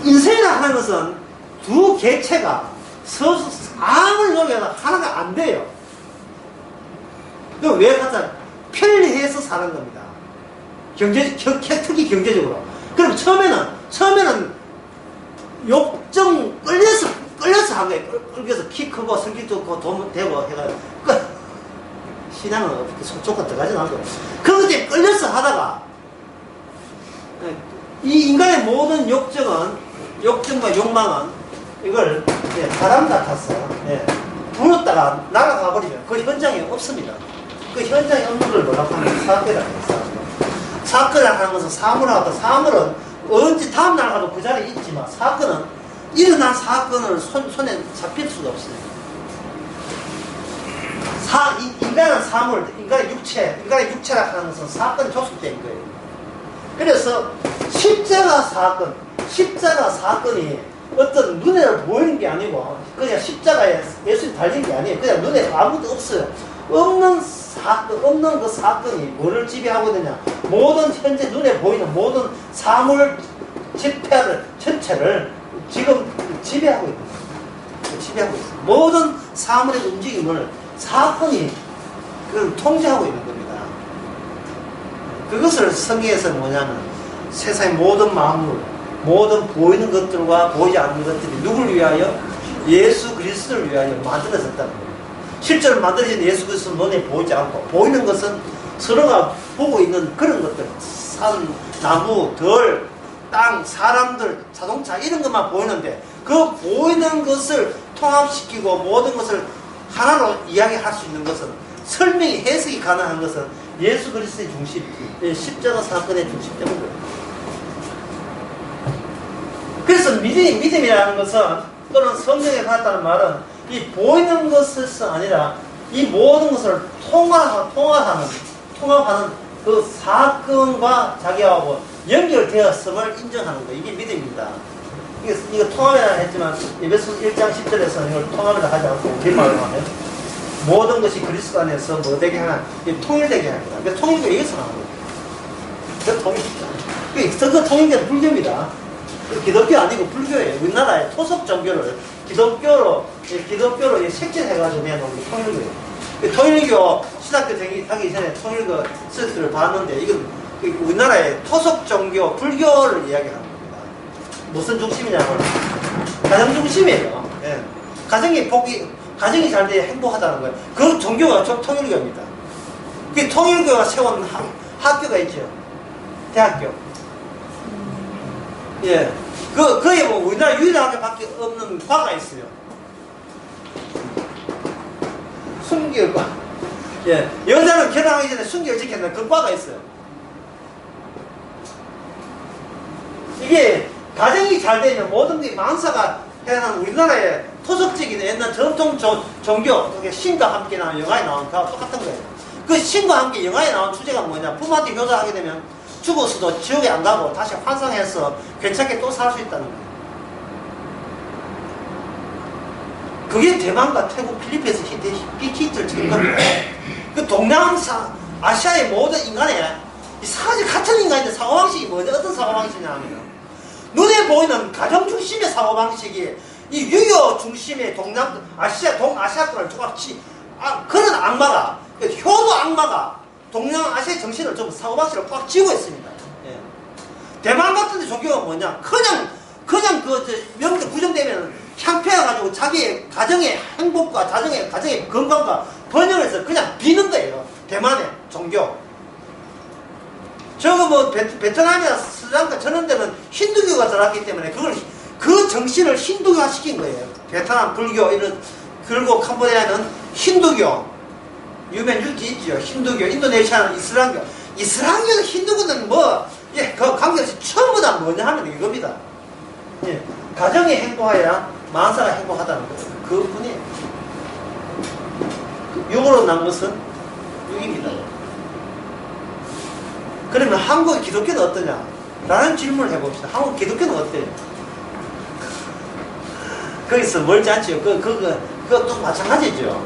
인생이라 하는 것은 두 개체가 서로 아무리 노력해도 하나가 안 돼요. 그럼 왜 하자? 편리해서 사는 겁니다. 특히 경제적으로. 그럼 처음에는 욕정 끌려서 한 거예요. 끌려서 키 크고 성질 좋고 돈 되고 해가지고. 신앙은 어떻게 조건 들어가진 않고. 그것 때문에 끌려서 하다가 이 인간의 모든 욕정과 욕망은 이걸 바람 같았어. 불었다가 날아가 버리면 그 현장에 없습니다. 그 현장에 없는 걸 뭐라고 하면 사건이라고 해요. 사건이라고 하는 것은 사물하고 사물은 언제 다음날 가도 그 자리에 있지만 사건은 일어난 사건을 손에 잡힐 수가 없어요. 인간은 사물, 인간의 육체라고 하는 것은 사건이 조속된 거예요. 그래서 십자가 사건이 어떤 눈에 보이는 게 아니고 그냥 십자가에 예수님 달린 게 아니에요. 그냥 눈에 아무것도 없어요. 없는 그 사건이 뭐를 지배하고 있느냐. 모든 현재 눈에 보이는 모든 사물 집회를 전체를 지금 지배하고 있어요. 모든 사물의 움직임을 사건이 그걸 통제하고 있는 겁니다. 그것을 성경에서는 뭐냐면 세상의 모든 만물, 모든 보이는 것들과 보이지 않는 것들이 누구를 위하여? 예수 그리스도를 위하여 만들어졌다는 거예요. 실제로 만들어진 예수 그리스도는 눈에 보이지 않고, 보이는 것은 서로가 보고 있는 그런 것들, 산, 나무, 들, 땅, 사람들, 자동차 이런 것만 보이는데, 그 보이는 것을 통합시키고 모든 것을 하나로 이야기할 수 있는 것은, 설명이, 해석이 가능한 것은 예수 그리스도의 중심, 십자가 사건의 중심적인 거예요. 그래서 믿음이라는 것은, 또는 성경에 갔다는 말은 이 보이는 것에서 아니라 이 모든 것을 통합하는 그 사건과 자기하고 연결되었음을 인정하는 거. 이게 믿음입니다. 이거 통합이라 했지만 에베소서 1장 10절에서는 이걸 통합이라 하지 않고 우리말로 하면 모든 것이 그리스도 안에서 뭐 되게 하나, 통일되게 합니다. 그래서 통일교 여기서 나오는 거예요. 그 통일교. 그 통일교는 불교입니다. 기독교 아니고 불교예요. 우리나라의 토속 종교를 기독교로 색칠해가지고 내놓은 게 통일교예요. 통일교 신학교 하기 전에 통일교 스트를 봤는데, 이건 우리나라의 토속 종교 불교를 이야기하는 겁니다. 무슨 중심이냐면 가정 중심이에요. 예. 가정이 잘 돼야 행복하다는 거예요. 그 종교가 통일교입니다. 그 통일교가 세운 학교가 있죠. 대학교. 예. 그에 뭐 우리나라 유일한 학교밖에 없는 과가 있어요. 순결과. 예. 여자는 결혼하기 전에 순결 지켰는 그 과가 있어요. 이게 가정이 잘 되면 모든 게 만사가 해는 우리나라의 토속적인 옛날 전통 종교, 신과 함께 나온 영화에 나온 거하고 똑같은 거예요. 그 신과 함께 영화에 나온 주제가 뭐냐? 부모한테 효도하게 되면 죽어서도 지옥에 안 가고 다시 환상해서 괜찮게 또 살 수 있다는 거예요. 그게 대만과 태국, 필리핀에서 히트를 치는 겁니다. 그 아시아의 모든 인간의 사실 같은 인간인데 사고방식이 뭐냐? 어떤 사고방식이냐 하면 눈에 보이는 가정 중심의 사고방식이 이 유교 중심의 동아시아권을 그런 악마가, 효도 악마가 동양아시아의 정신을 좀 사고방식으로 꽉 쥐고 있습니다. 예. 대만 같은 데 종교가 뭐냐? 그냥 명절 구정되면 향폐해가지고 자기의 가정의 행복과 가정의 건강과 번영을 해서 그냥 비는 거예요. 대만의 종교. 저거 뭐 베트남이나 스리랑카 저런 데는 힌두교가 들어왔기 때문에 그 정신을 힌두교화 시킨 거예요. 베트남 불교 그리고 캄보디아는 힌두교. 유명 율지 있죠. 힌두교, 인도네시아는 이슬람교. 이슬람교, 힌두교는 그 관계없이 전부 다 뭐냐 하면 이겁니다. 예. 가정이 행복해야 만사가 행복하다는 거예요. 그뿐이에요. 육으로 난 것은 육입니다. 그러면 한국 기독교는 어떠냐? 라는 질문을 해봅시다. 한국 기독교는 어때요? 거기서 멀지 않죠. 그것도 마찬가지죠.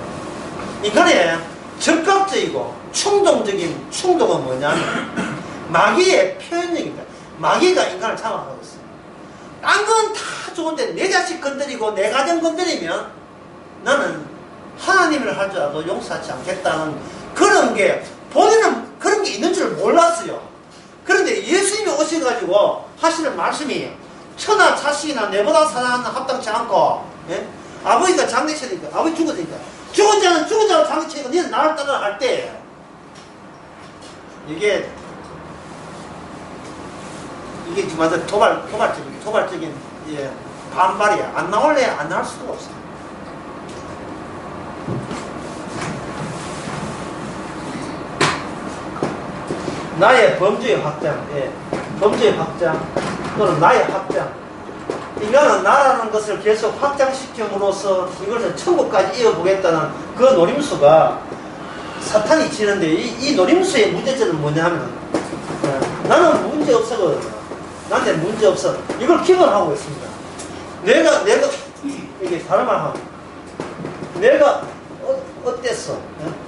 인간의 적극적이고 충동적인 충동은 뭐냐면 마귀의 표현력입니다. 마귀가 인간을 장악하고 있어요. 딴 건 다 좋은데 내 자식 건드리고 내 가정 건드리면 나는 하나님을 할 줄 알아도 용서하지 않겠다는 그런 게 본인은 그런 게 있는 줄 몰랐어요. 그런데 예수님이 오셔가지고 하시는 말씀이 천하 자식이나 내보다 사랑하는 합당치 않고, 예? 아버지가 장례치니까 아버지 죽었으니까 죽은 자는 죽은 자로 장례치니까 너는 나를 따라 할 때 이게 완전 도발적인 예, 반발이야. 안 나올래 안 나올 수가 없어. 나의 범죄의 확장, 예, 범죄의 확장 또는 나의 확장. 인간은 나라는 것을 계속 확장시킴으로써 이것을 천국까지 이어보겠다는 그 노림수가 사탄이 치는데 이 노림수의 문제점은 뭐냐 하면 나는 문제 없어거든요. 나한테 문제 없어. 이걸 기본하고 있습니다. 내가 이게 다른 말 하면 내가 어땠어?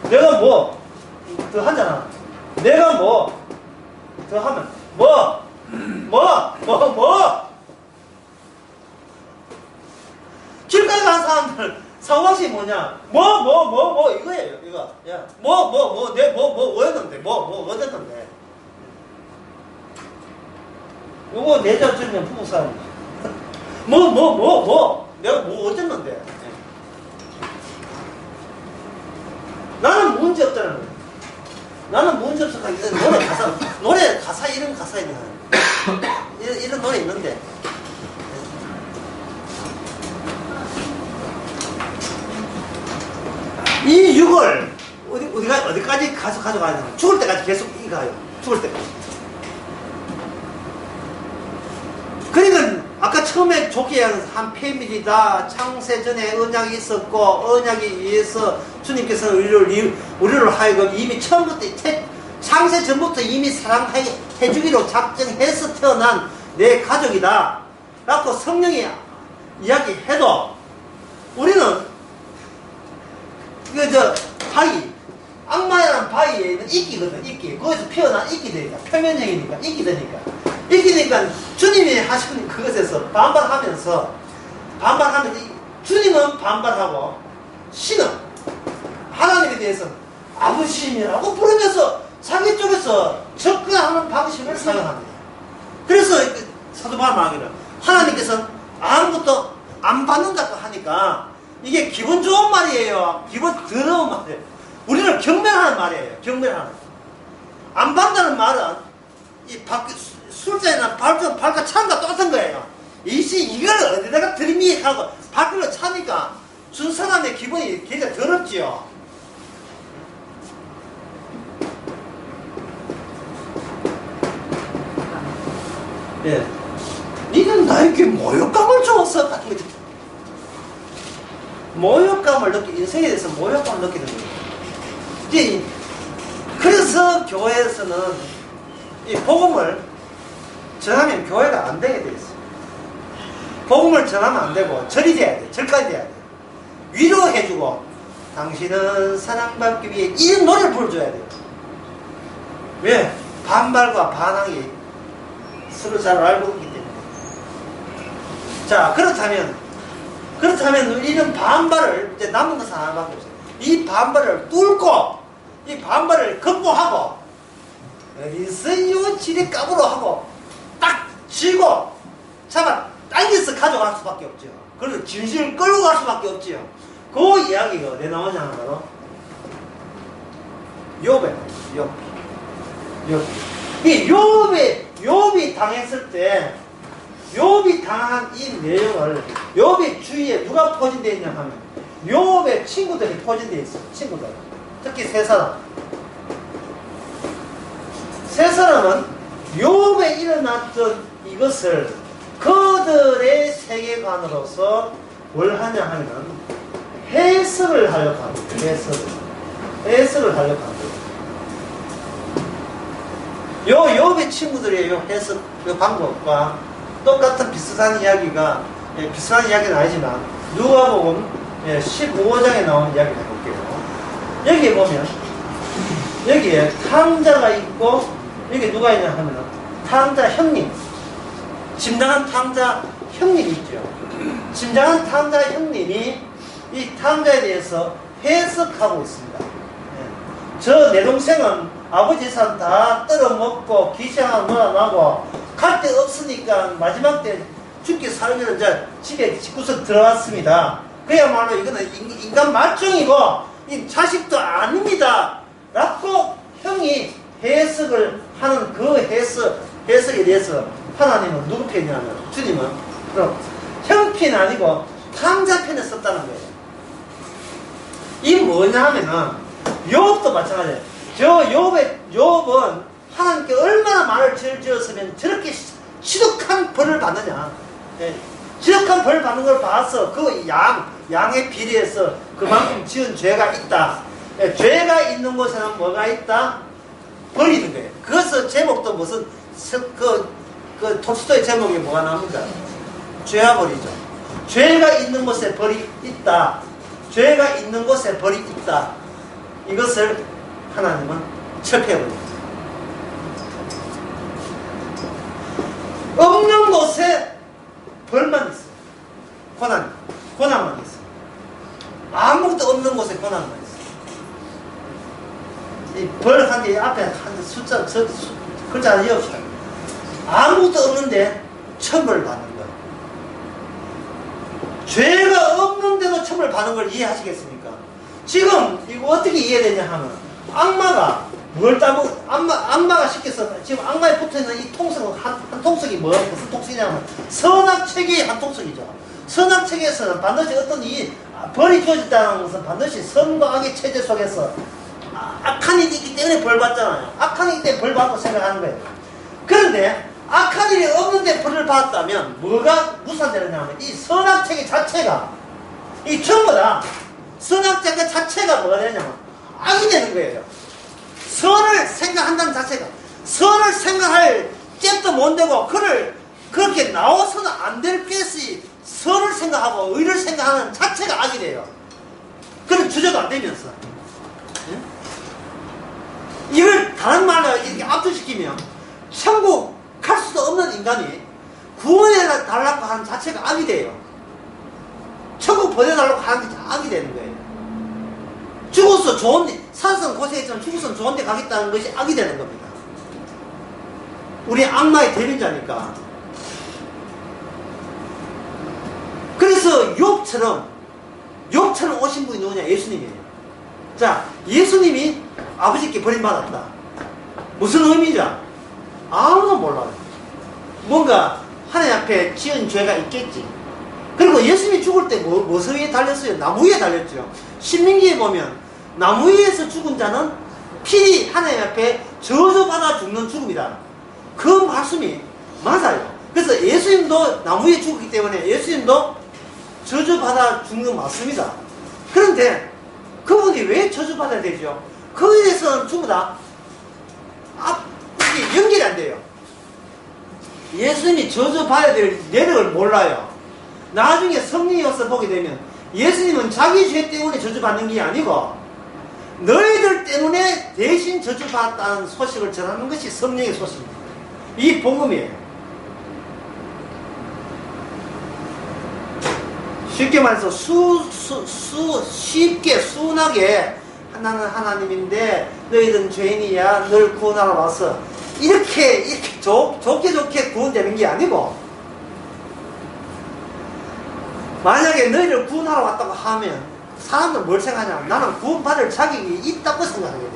내가 뭐 더 하잖아. 내가 뭐 더 하면 길가에 가는 사람들 사고방식이 뭐냐? 이거예요. 이거. 야, 뭐였는데? 어땠는데? 요거 내자 주면 부부싸움이지. 내가 뭐 어쨌는데. 예. 나는 문제 없다는 거야. 나는 문제 없어. 노래 가사, 이런 가사 있는 이런 노래 있는데. 이 육을 어디까지 가져가야 되나? 죽을 때까지 계속 이가요. 죽을 때까지. 그러니까 아까 처음에 조기한 한 페밀이다. 창세전에 언약이 있었고 언약에 의해서 주님께서 우리를 하여금 이미 처음부터 창세 전부터 이미 사랑해 주기로 작정해서 태어난 내 가족이다 라고 성령이 이야기해도 우리는 바위, 악마라는 바위에 있는 이끼거든. 이끼. 거기서 피어난 이끼들이다. 표면적이니까 이끼니까 주님이 하시는 그것에서 반발하면서 주님은 반발하고 신은 하나님에 대해서 아버지님이라고 부르면서 자기 쪽에서 접근하는 방식을 사용합니다. 그래서 사도 바울 말하기를 하나님께서는 아무것도 안 받는다고 하니까 이게 기분 좋은 말이에요. 기분 더러운 말이에요. 우리를 경멸하는 말이에요. 경멸하는. 안 받는다는 말은 술잔이나 발과 찬과 똑같은 거예요. 이걸 어디다가 들이미하고 발걸로 차니까 준 사람의 기분이 굉장히 더럽지요. 예. 니는 나에게 모욕감을 주었어. 같은 거지. 인생에 대해서 모욕감을 느끼는 거예요. 그래서 교회에서는 이 복음을 전하면 교회가 안 되게 돼 있어요. 복음을 전하면 안 되고 절이 돼야 돼. 절까지 돼야 돼. 위로해주고 당신은 사랑받기 위해 이 노래를 불러줘야 돼요. 왜? 반발과 반항이 서로 잘 알고 있기 때문에. 자, 그렇다면 이런 반발을 이제 남은 것은 하나밖에 없어요. 이 반발을 뚫고 이 반발을 극복하고 어디서 지렛값으로 하고 딱 쥐고 잡아 당겨서 가져갈 수밖에 없죠. 그래서 진실을 끌고 갈 수밖에 없지요. 그 이야기가 어디에 나오냐 하면 바로 욥이 당했을 때 욥이 당한 이 내용을 욥의 주위에 누가 포진되어 있냐 하면 욥의 친구들이 포진되어 있어요. 친구들. 특히 세 사람은 욥에 일어났던 이것을 그들의 세계관으로서 뭘 하냐 하면 해석을 하려고 합니다. 해석을 하려고 합니다. 욥의 친구들의 해석, 방법과 똑같은 비슷한 이야기는 아니지만 누가복음 15장에 나오는 이야기를 해볼게요. 여기에 보면 여기에 탕자가 있고 여기 누가 있냐 하면 탕자 형님, 짐당한 탕자 형님이 있죠. 짐당한 탕자 형님이 이 탕자에 대해서 해석하고 있습니다. 저 내 동생은 아버지 산 다 떨어먹고 기생하고 놀아나고 갈 데 없으니까 마지막 때 죽기 살기로 이제 집에 집구석 들어왔습니다. 그야말로 이거는 인간 말종이고 이 자식도 아닙니다 라고 형이 해석을 하는 그 해석에 대해서 하나님은 누구 편이냐면 주님은 그럼 형 편 아니고 탕자 편에 썼다는 거예요. 이 뭐냐 하면은 욥도 마찬가지예요. 욥은 하나님께 얼마나 말을 지었으면 저렇게 지독한 벌을 받느냐. 지독한 벌을 받는 걸 봐서 그 양의 비례해서 그만큼 지은 죄가 있다. 죄가 있는 곳에는 뭐가 있다? 벌이 있는 거예요. 그것은 제목도 무슨 톨스토이 제목이 뭐가 나옵니까? 죄와 벌이죠. 죄가 있는 곳에 벌이 있다. 죄가 있는 곳에 벌이 있다. 이것을 하나님은 철폐해버립니다. 없는 곳에 벌만 있어요. 고난만 있어요. 아무것도 없는 곳에 고난만 있어요. 이 벌 한 개 앞에 한 숫자, 글자 하나 이어봅시다. 아무것도 없는데 천벌을 받는 거예요. 죄가 없는데도 처벌 받는 걸 이해하시겠습니까? 지금 이거 어떻게 이해되냐 하면 악마가 뭘 따먹 악마가 시켜서 지금 악마에 붙어있는 이 통석은 한 통석이 무슨 통석이냐면 선악체계의 한 통석이죠. 선악체계에서는 반드시 어떤 이 벌이 주어졌다는 것은 반드시 선과 악의 체제 속에서 악한 일이 있기 때문에 벌 받잖아요. 악한 일이 때문에 벌 받고 생각하는 거예요. 그런데 악한 일이 없는데 벌을 받았다면 뭐가 무산되느냐면 이 선악체계 자체가 이 전부 다 선악체계 자체가 뭐가 되냐면 악이 되는 거예요. 선을 생각한다는 자체가 선을 생각할 잽도 못 되고 그를 그렇게 나와서는 안 될 것이 선을 생각하고 의를 생각하는 자체가 악이 돼요. 그런 주저도 안 되면서 이걸 다른 말로 이렇게 압축시키면 천국 갈 수도 없는 인간이 구원해 달라고 하는 자체가 악이 돼요. 천국 보내달라고 하는 게 악이 되는 거예요. 죽어서 좋은데 산성 고생했지만 죽어서 좋은데 가겠다는 것이 악이 되는 겁니다. 우리 악마의 대변자니까. 그래서 욥처럼 오신 분이 누구냐? 예수님이에요. 자, 예수님이 아버지께 버림받았다. 무슨 의미죠? 아무도 몰라요. 뭔가 하나님 앞에 지은 죄가 있겠지. 그리고 예수님이 죽을 때 무슨 위에 달렸어요? 나무 위에 달렸죠. 신명기에 보면 나무 위에서 죽은 자는 필히 하나님 앞에 저주받아 죽는 죽음이다. 그 말씀이 맞아요. 그래서 예수님도 나무 위에 죽었기 때문에 예수님도 저주받아 죽는 맞습니다. 그런데 그분이 왜 저주받아야 되죠? 그에 대해서는 전부 다 이게 연결이 안 돼요. 예수님이 저주받아야 될 내력을 몰라요. 나중에 성령이 와서 보게 되면 예수님은 자기 죄 때문에 저주받는 게 아니고 너희들 때문에 대신 저주받았다는 소식을 전하는 것이 성령의 소식입니다. 이 복음이에요. 쉽게 말해서 쉽게 순하게 나는 하나님인데 너희들은 죄인이야 널 구원하러 왔어 이렇게 좋게 구원되는 게 아니고 만약에 너희를 구원하러 왔다고 하면 사람들은 뭘 생각하냐? 나는 구원받을 자격이 있다고 생각하게 돼.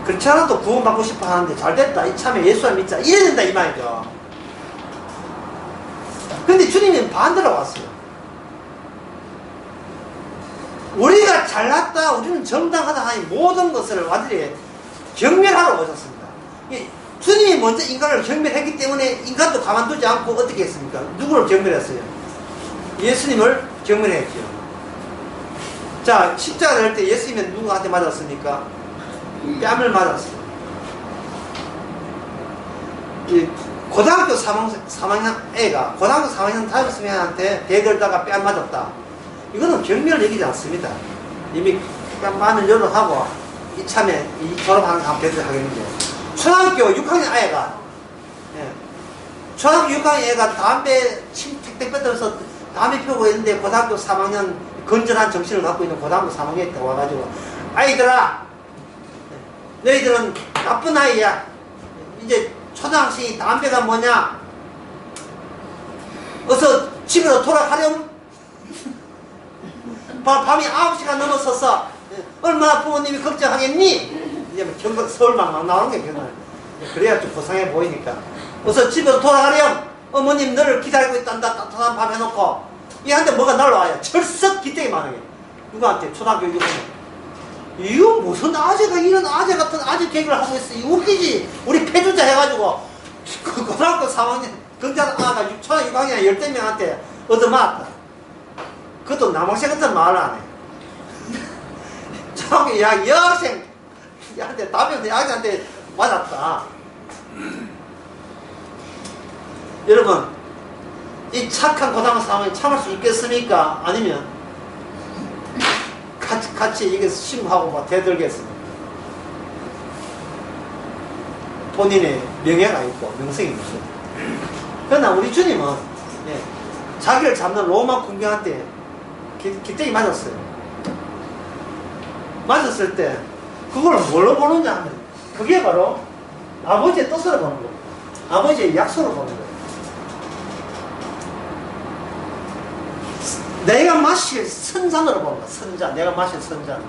그렇지 않아도 구원받고 싶어 하는데 잘됐다 이참에 예수를 믿자 이래야 된다 이 말이죠. 근데 주님은 반대로 왔어요. 우리가 잘났다 우리는 정당하다 하니 모든 것을 완전히 경멸하러 오셨습니다. 주님이 먼저 인간을 경멸했기 때문에 인간도 가만두지 않고 어떻게 했습니까? 누구를 경멸했어요? 예수님을 경멸했죠. 자, 십자가를 할 때 예수님은 누구한테 맞았습니까? 뺨을 맞았어요. 고등학교 3학년 애가 고등학교 3학년 다녔으면한테 대들다가 뺨 맞았다. 이거는 경멸을 얘기하지 않습니다. 이미 뺨 맞는 열을 하고 이참에 졸업하는 사람 대들 하겠는데 초등학교 6학년 아이가 초등학교 6학년 애가 담배 택배 뺏어서 담배 피우고 있는데 고등학교 3학년 건전한 정신을 갖고 있는 고등학교 3학년 때 와가지고 아이들아 너희들은 나쁜 아이야 이제 초등학생이 담배가 뭐냐 어서 집으로 돌아가렴 밤이 9시가 넘어서서 얼마나 부모님이 걱정하겠니 이제 서울만 막 나오는 게 경날 그래야 좀 고상해 보이니까 어서 집으로 돌아가렴 어머님 너를 기다리고 있단다 따뜻한 밥 해놓고 얘한테 뭐가 날라와요 철썩 기대기 많아요 누구한테 초등학교 6학년 이거 무슨 아재가 이런 아재 같은 아재 개그를 하고 있어 이거 웃기지 우리 폐주자 해가지고 고등학교 3학년 경장 아가 초등학교 6학년 10대명한테 얻어맞았다 그것도 남학생 같은 말을 안 해 초등학교 여학생 한테 담배 여학생한테 맞았다 여러분 이 착한 고등학교 3학년이 참을 수 있겠습니까? 아니면 같이 이게 심하고 막 대들겠습니다. 본인의 명예가 있고 명성이 있어요. 그러나 우리 주님은 자기를 잡는 로마 군병한테 기대기 맞았어요. 맞았을 때 그걸 뭘로 보느냐 하면 그게 바로 아버지의 뜻으로 보는 거예요. 아버지의 약속을 보는 거예요. 내가 마실 선잔으로 봅니다. 선잔. 내가 마실 선잔.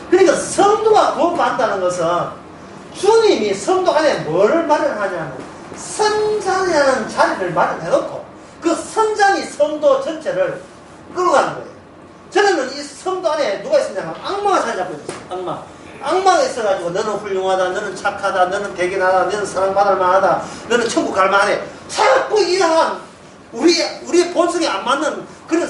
그러니까 성도가 구원받는다는 것은 주님이 성도 안에 뭐를 마련하냐면 선잔이라는 자리를 마련해놓고 그 선잔이 성도 전체를 끌어가는 거예요. 저는 이 성도 안에 누가 있었냐면 악마가 자리 잡고 있었어요. 악마가 있어가지고 너는 훌륭하다, 너는 착하다, 너는 대견하다, 너는 사랑받을 만하다, 너는 천국 갈 만하네. 자꾸 이러한 우리의 본성에 안 맞는 그런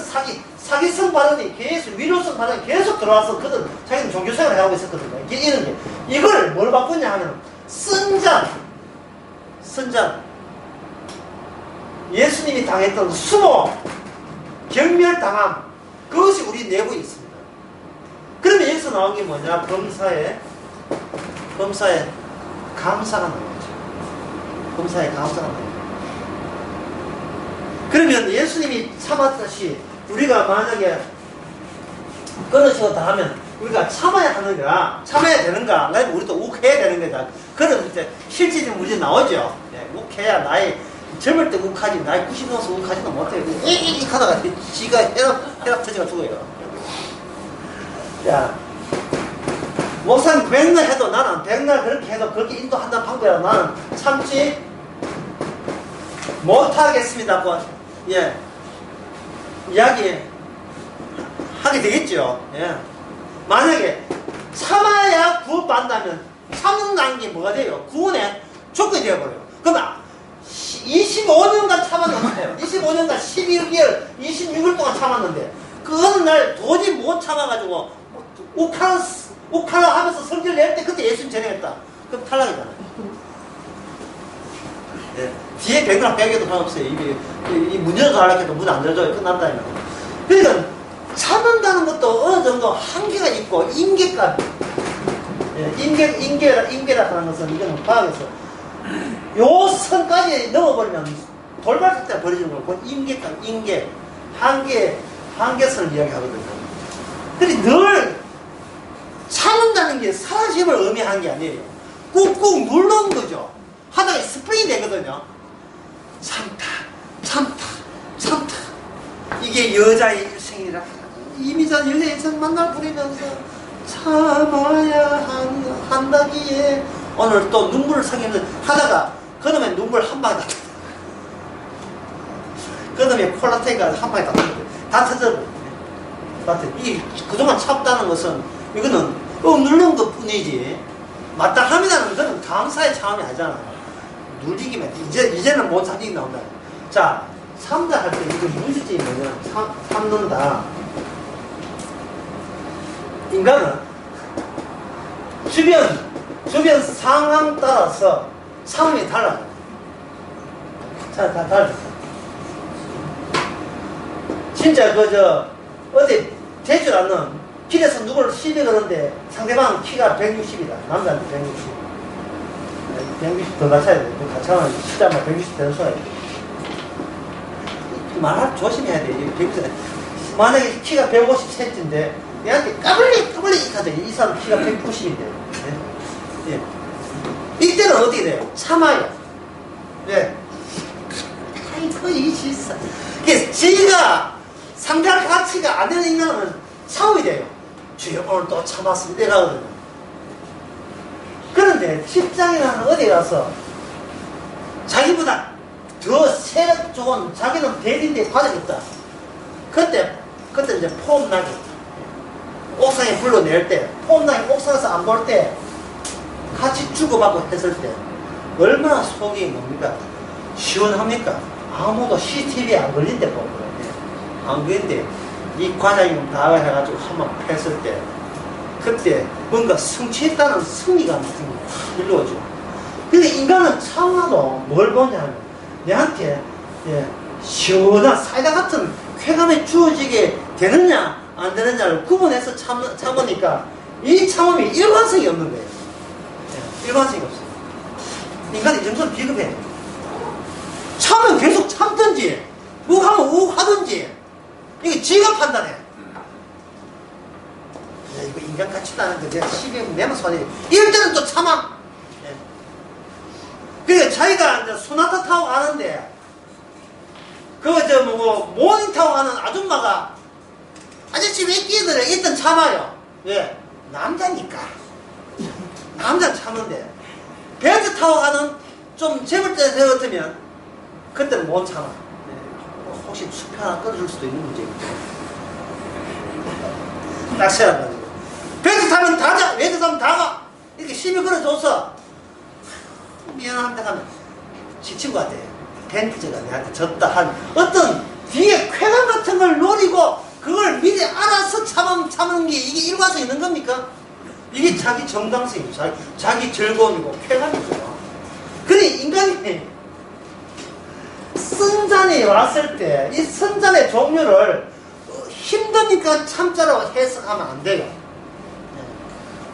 사기성 발언이 계속, 위로성 발언이 계속 들어와서 그들 자기는 종교생활을 하고 있었거든요. 이런 게. 이걸 뭘 바꾸냐 하면 선잔. 예수님이 당했던 수모, 경멸당함, 그것이 우리 내부에 있습니다. 그러면 여기서 나온 게 뭐냐? 범사에 감사가 나오죠. 범사에 감사가 나오죠. 그러면 예수님이 참았듯이 우리가 만약에 끊어지고 다 하면 우리가 참아야 되는가? 아니면 우리도 욱해야 되는 거다. 그런 이제 실질적인 문제 나오죠. 예, 욱해야 나이 젊을 때 욱하지, 나이 90 넘어서 욱하지는 못해요. 이 하다가 지가 혈압 터지가 죽어요. 야, 목사님 백날 해도 나는 백날 그렇게 해도 그렇게 인도한다는 방법이라 나는 참지 못하겠습니다. 예, 이야기 하게 되겠죠. 예. 만약에 참아야 구원받는다면 참는다는 게 뭐가 돼요? 구원의 조건이 되어버려요. 그러면 25년간 참았는데 25년간 11개월 26일 동안 참았는데 그 어느 날 도저히 못 참아가지고 욱하라 하면서 성질 낼 때 그때 예수님 전행했다. 그럼 탈락이잖아요. 예. 뒤에 백날 백에도 상관없어요. 이 문 열어서 하려고 해도 문 안 열어줘요. 끝난다니까. 그러니까 참는다는 것도 어느 정도 한계가 있고 임계값. 예. 임계라 하는 것은 이거는 과학에서 요 선까지 넘어버리면 돌발 사태가 벌어지는 거고 임계값, 한계선을 이야기하거든요. 근데 늘 참는다는 게 사라짐을 의미하는 게 아니에요. 꾹꾹 누르는 거죠. 하다가 스프링이 되거든요. 참다. 이게 여자의 일생이라. 이미자 연애 인생 만날 부리면서 참아야 한다기에 오늘 또 눈물을 상기는 하다가 그놈의 눈물 한 방에 다 그놈의 콜라테가 한 방에 다 터져버려요. 이 그동안 참다는 것은 이거는 누르는 것 뿐이지 마땅함이라는 것은 감사의 참음이 아니잖아요. 누리기만 이제는 못 참기 나온다. 자, 참다 할 때 이거 문제점이 뭐냐면 참는다. 인간은 주변 상황 따라서 참음이 달라요. 자, 다 달라요. 진짜 어디 되질 않는 길에서 누구를 시비 거는데 상대방 키가 160이다. 남자한테 160. 160 더 낮춰야 돼. 더 낮춰면 시자만 160 되는 수가 있어. 말할 조심해야 돼. 160. 만약에 키가 150cm인데 얘한테 까불리 하더니 이 사람 키가 190인데. 예. 이때는 어떻게 돼요? 참아요. 예. 아이고, 이 실사. 지가 상대할 가치가 안 되는 인간은 참음이 돼요. 주여, 오늘 또 참았습니다. 이러거든요. 그런데 직장이나 어디 가서 자기보다 더 세력 좋은 자기는 대리인데 과정이 있다. 그때 이제 폼나게 옥상에 불러낼 때, 폼나게 옥상에서 안 볼 때 같이 주고받고 했을 때 얼마나 속이 뭡니까? 시원합니까? 아무도 CCTV에 안 걸린데 보고 안 걸린데 이 과장님 다 해가지고 한번 했을 때 그때 뭔가 성취했다는 승리가 일러오죠. 근데 인간은 참아도 뭘 보냐면 내한테 시원한 사이다 같은 쾌감이 주어지게 되느냐 안 되느냐를 구분해서 참으니까 이 참음이 일관성이 없는 거예요. 일관성이 없어요. 인간이 이 정도는 비겁해. 참으면 계속 참든지 욱하면 욱하든지 이게 지가 판단해. 이거 인간 같지도 않은데 내가 시비하면 내만 손해. 이럴 때는 또 참아. 그러니까 자기가 이제 소나타 타고 가는데 모닝 타고 가는 아줌마가 아저씨 왜 끼어들어? 일단 참아요. 왜? 남자니까. 남자 참는데 벤츠 타고 가는 좀 재벌자 같으면 그때는 못 참아. 혹시 수표 하나 끊어줄 수도 있는 문제겠죠. 낚시하는 가지고 벤츠 타면 다자, 벤츠 타면 다가 이렇게 심히 걸어줘서 미안한데 하면 지친 것 같아. 벤츠가 내한테 졌다 한 어떤 뒤에 쾌감 같은 걸 노리고 그걸 미리 알아서 참는 게 이게 일관성 있는 겁니까? 이게 자기 정당성이고 자기 즐거움이고 쾌감이죠. 그래 인간이 선잔이 왔을 때 이 선잔의 종류를 힘드니까 참자라고 해석하면 안 돼요.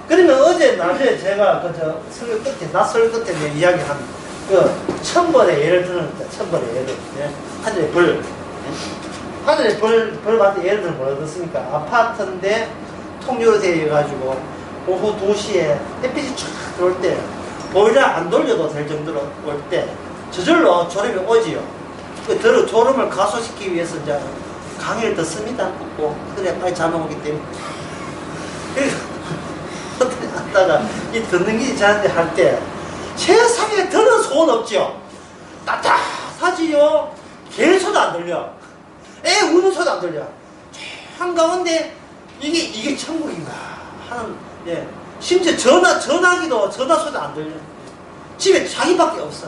그러면 어제 낮에 제가 그저 설교 끝에 낮 설교 끝에 내 이야기한 그 천벌의 예를 드는 천벌의 예를 하늘의 벌 하늘의 벌 받을 예를 들면 뭐라 그랬습니까? 아파트인데 통유로 되어 가지고 오후 2시에 햇빛이 쫙 들어올 때 보일러 안 돌려도 될 정도로 올 때 저절로 졸음이 오지요. 그 졸음을 가소시키기 위해서 이제 강의를 듣습니다. 그래 빨리 잠이 오기 때문에. 그래서 어떻게 하다가 이 듣는 게 저한테 할 때 세상에 들은 소원 없죠. 따뜻하지요. 개 소도 안 들려. 애 우는 소도 안 들려. 한가운데 이게 천국인가 하는 예. 심지어 전화기도 전화 소도 안 들려. 집에 자기밖에 없어.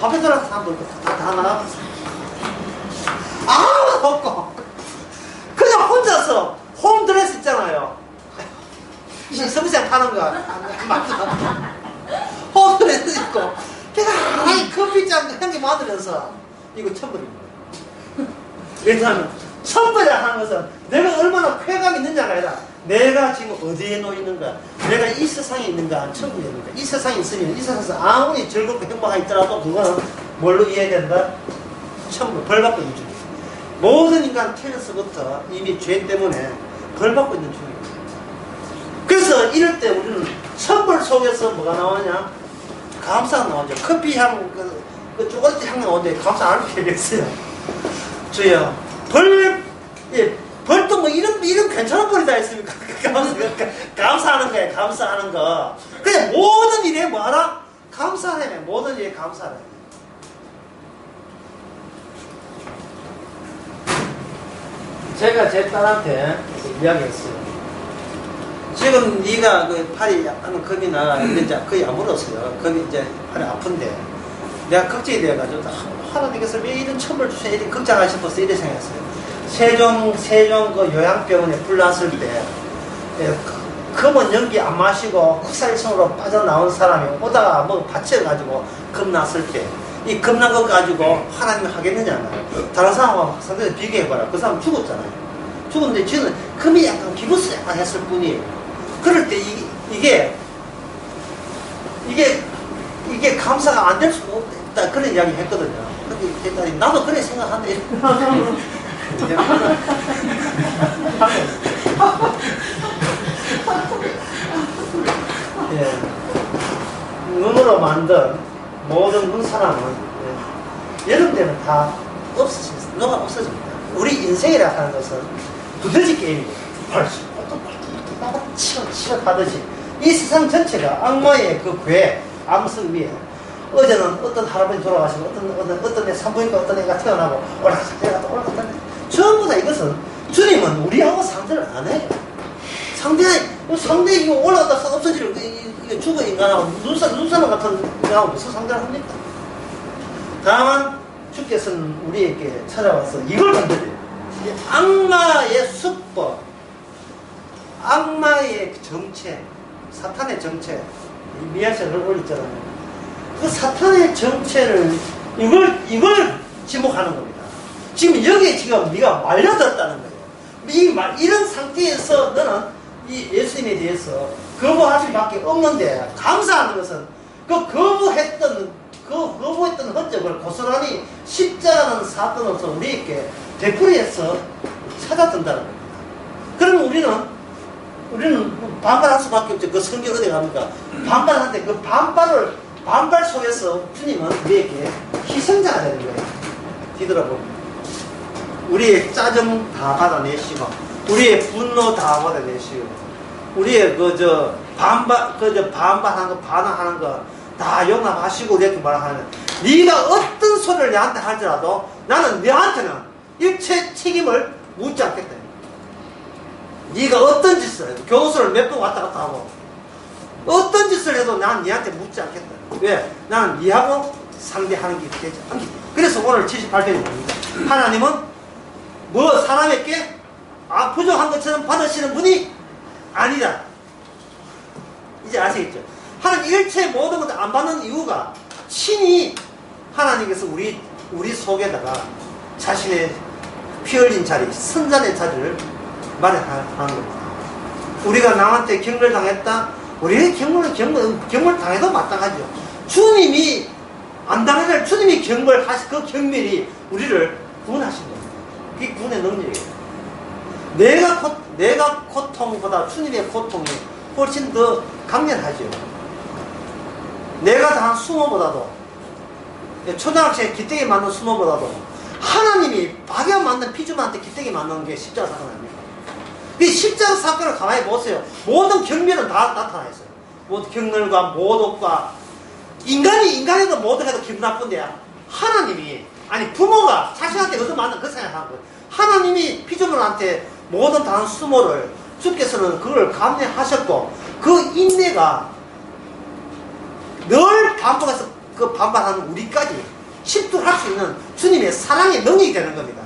밥에 들어가서 사람들 다 나갔어. 아무도 없고 그냥 혼자서 홈드레스 있잖아요. 서비스장 파는 거 홈드레스 있고 그냥 커피잔 향기 맡으면서 이거 천벌입니다. 왜냐하면 천벌이라 하는 것은 내가 얼마나 쾌감이 있느냐가 아니라 내가 지금 어디에 놓이는가, 내가 이 세상에 있는가, 천국에 있는가. 이 세상에 있으면 이 세상에서 아무리 즐겁고 행복하게 있더라도 그거는 뭘로 이해된다? 천국, 벌 받고 있는 중이에요. 모든 인간 태어나서부터 이미 죄 때문에 벌 받고 있는 중이에요. 그래서 이럴 때 우리는 천벌 속에서 뭐가 나오냐? 감사가 나오죠. 커피향, 그 쪼그라티 향이 나오는데 감사 안 하게 됐어요. 주여, 벌도 뭐 이런 괜찮은 벌이 다 있습니까? 감사하는 거예요, 감사하는 거. 그냥 모든 일에 뭐 하라? 감사하네. 모든 일에 감사하네. 제가 제 딸한테 이야기했어요. 지금 네가 그 팔이 약간 겁이 나, 이제 거의 안 물었어요. 겁이 이제 팔이 아픈데. 내가 걱정이 돼가지고, 하나님께서 왜 이런 천벌 주시냐, 이렇게 걱정하고 싶어서 이렇게 생각했어요. 세종 그 요양병원에 불났을 때, 검은 연기 안 마시고 흑살성으로 빠져나온 사람이 오다가 뭐 받쳐가지고 겁났을 때, 이 겁난 것 가지고 하나님이 하겠느냐는 다른 사람하고 상대로 비교해봐라. 그 사람 죽었잖아요. 죽었는데 저는 금이 약간 기부스 약간 했을 뿐이에요. 그럴 때 이게 감사가 안 될 수가 없다. 그런 이야기 했거든요. 근데 제 딸이 나도 그래 생각한대. 예. 눈으로 만든 모든 눈사람은 여름 되면 다 없어집니다. 녹아 없어집니다. 우리 인생이라 하는 것은 두더지 게임이에요. 치러 가듯이 이 세상 전체가 악마의 그 괴, 암석 위에 어제는 어떤 할아버지 돌아가시고 어떤 애 산부인과 어떤 애가 태어나고 올라갔다 전부 다 이것은 주님은 우리하고 상대를 안 해요. 상대 이거 올라갔다 없어지는 이거 죽어 인간하고 눈사람 같은 인간하고 무슨 상대를 합니까? 다만 주께서는 우리에게 찾아와서 이걸 건드려요. 악마의 수법, 악마의 정체, 사탄의 정체, 미아시아를 올렸잖아요. 그 사탄의 정체를 이걸 지목하는 겁니다. 지금 여기에 지금 네가 말려들었다는 거예요. 이런 상태에서 너는 이 예수님에 대해서 거부할 수밖에 없는데, 감사하는 것은 그 거부했던 흔적을 고스란히 십자가는 사건으로서 우리에게 되풀이해서 찾아든다는 겁니다. 그러면 우리는 반발할 수밖에 없죠. 그 성경 어디 갑니까? 반발하는데 그 반발 속에서 주님은 우리에게 희생자가 되는 거예요. 뒤돌아보면 우리의 짜증 다 받아내시고 우리의 분노 다 받아내시오. 우리의 반발하는 거, 반항하는 거 다 용납하시고 이렇게 말하는. 네가 어떤 소리를 내한테 할지라도 나는 너한테는 일체 책임을 묻지 않겠다. 네가 어떤 짓을 해도 교도소를 몇 번 왔다 갔다 하고 어떤 짓을 해도 난 네한테 묻지 않겠다. 왜? 나는 네하고 상대하는 게 되지 않기 때문에. 그래서 오늘 78편이 뭡니까? 하나님은 뭐 사람에게 부족한 것처럼 받으시는 분이 아니다. 이제 아시겠죠? 하나님 일체 모든 것을 안 받는 이유가 친히 하나님께서 우리 속에다가 자신의 피 흘린 자리, 선잔의 자리를 마련하는 겁니다. 우리가 남한테 경멸 당했다? 우리의 경멸 당해도 마땅하죠. 주님이 안 당해낼 주님이 경멸하신 그 경멸이 우리를 구원하신 겁니다. 그게 구원의 능력이에요. 내가 고통보다 주님의 고통이 훨씬 더 강렬하죠. 내가 당한 수모보다도, 초등학생 기대기 맞는 수모보다도 하나님이 박여 맞는 피주만한테 기대기 맞는 게 십자가 사건 아닙니까? 이 십자가 사건을 가만히 보세요. 모든 경멸은 다 나타나 있어요. 모든 경멸과 모독과 인간에도 모독해도 기분 나쁜데 하나님이, 아니 부모가 자식한테 얻어맞는 그 생각하는 거예요. 하나님이 피조물한테 모든 당한 수모를 주께서는 그걸 감내하셨고 그 인내가 늘 반복해서 그 반발하는 우리까지 침투할 수 있는 주님의 사랑의 능력이 되는 겁니다.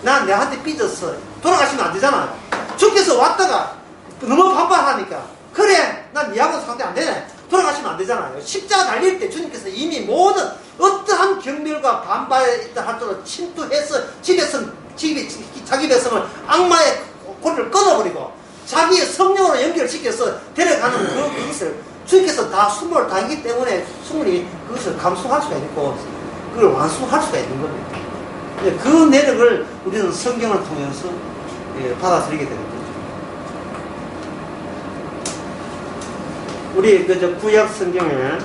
난 내한테 삐졌어. 돌아가시면 안 되잖아요. 주께서 왔다가 너무 반발하니까 그래 난 니하고 상대 안 되네. 돌아가시면 안 되잖아요. 십자가 달릴 때 주님께서 이미 모든 어떠한 경멸과 반발에 있다 할지라도 침투해서 자기 백성을 악마의 고리를 끊어버리고 자기의 성령으로 연결시켜서 데려가는 그것을 주님께서 다 수모를 당했기 때문에 충분히 그것을 감수할 수가 있고 그걸 완수할 수가 있는 겁니다. 그 내력을 우리는 성경을 통해서 받아들이게 되는 거죠. 우리 구약 성경에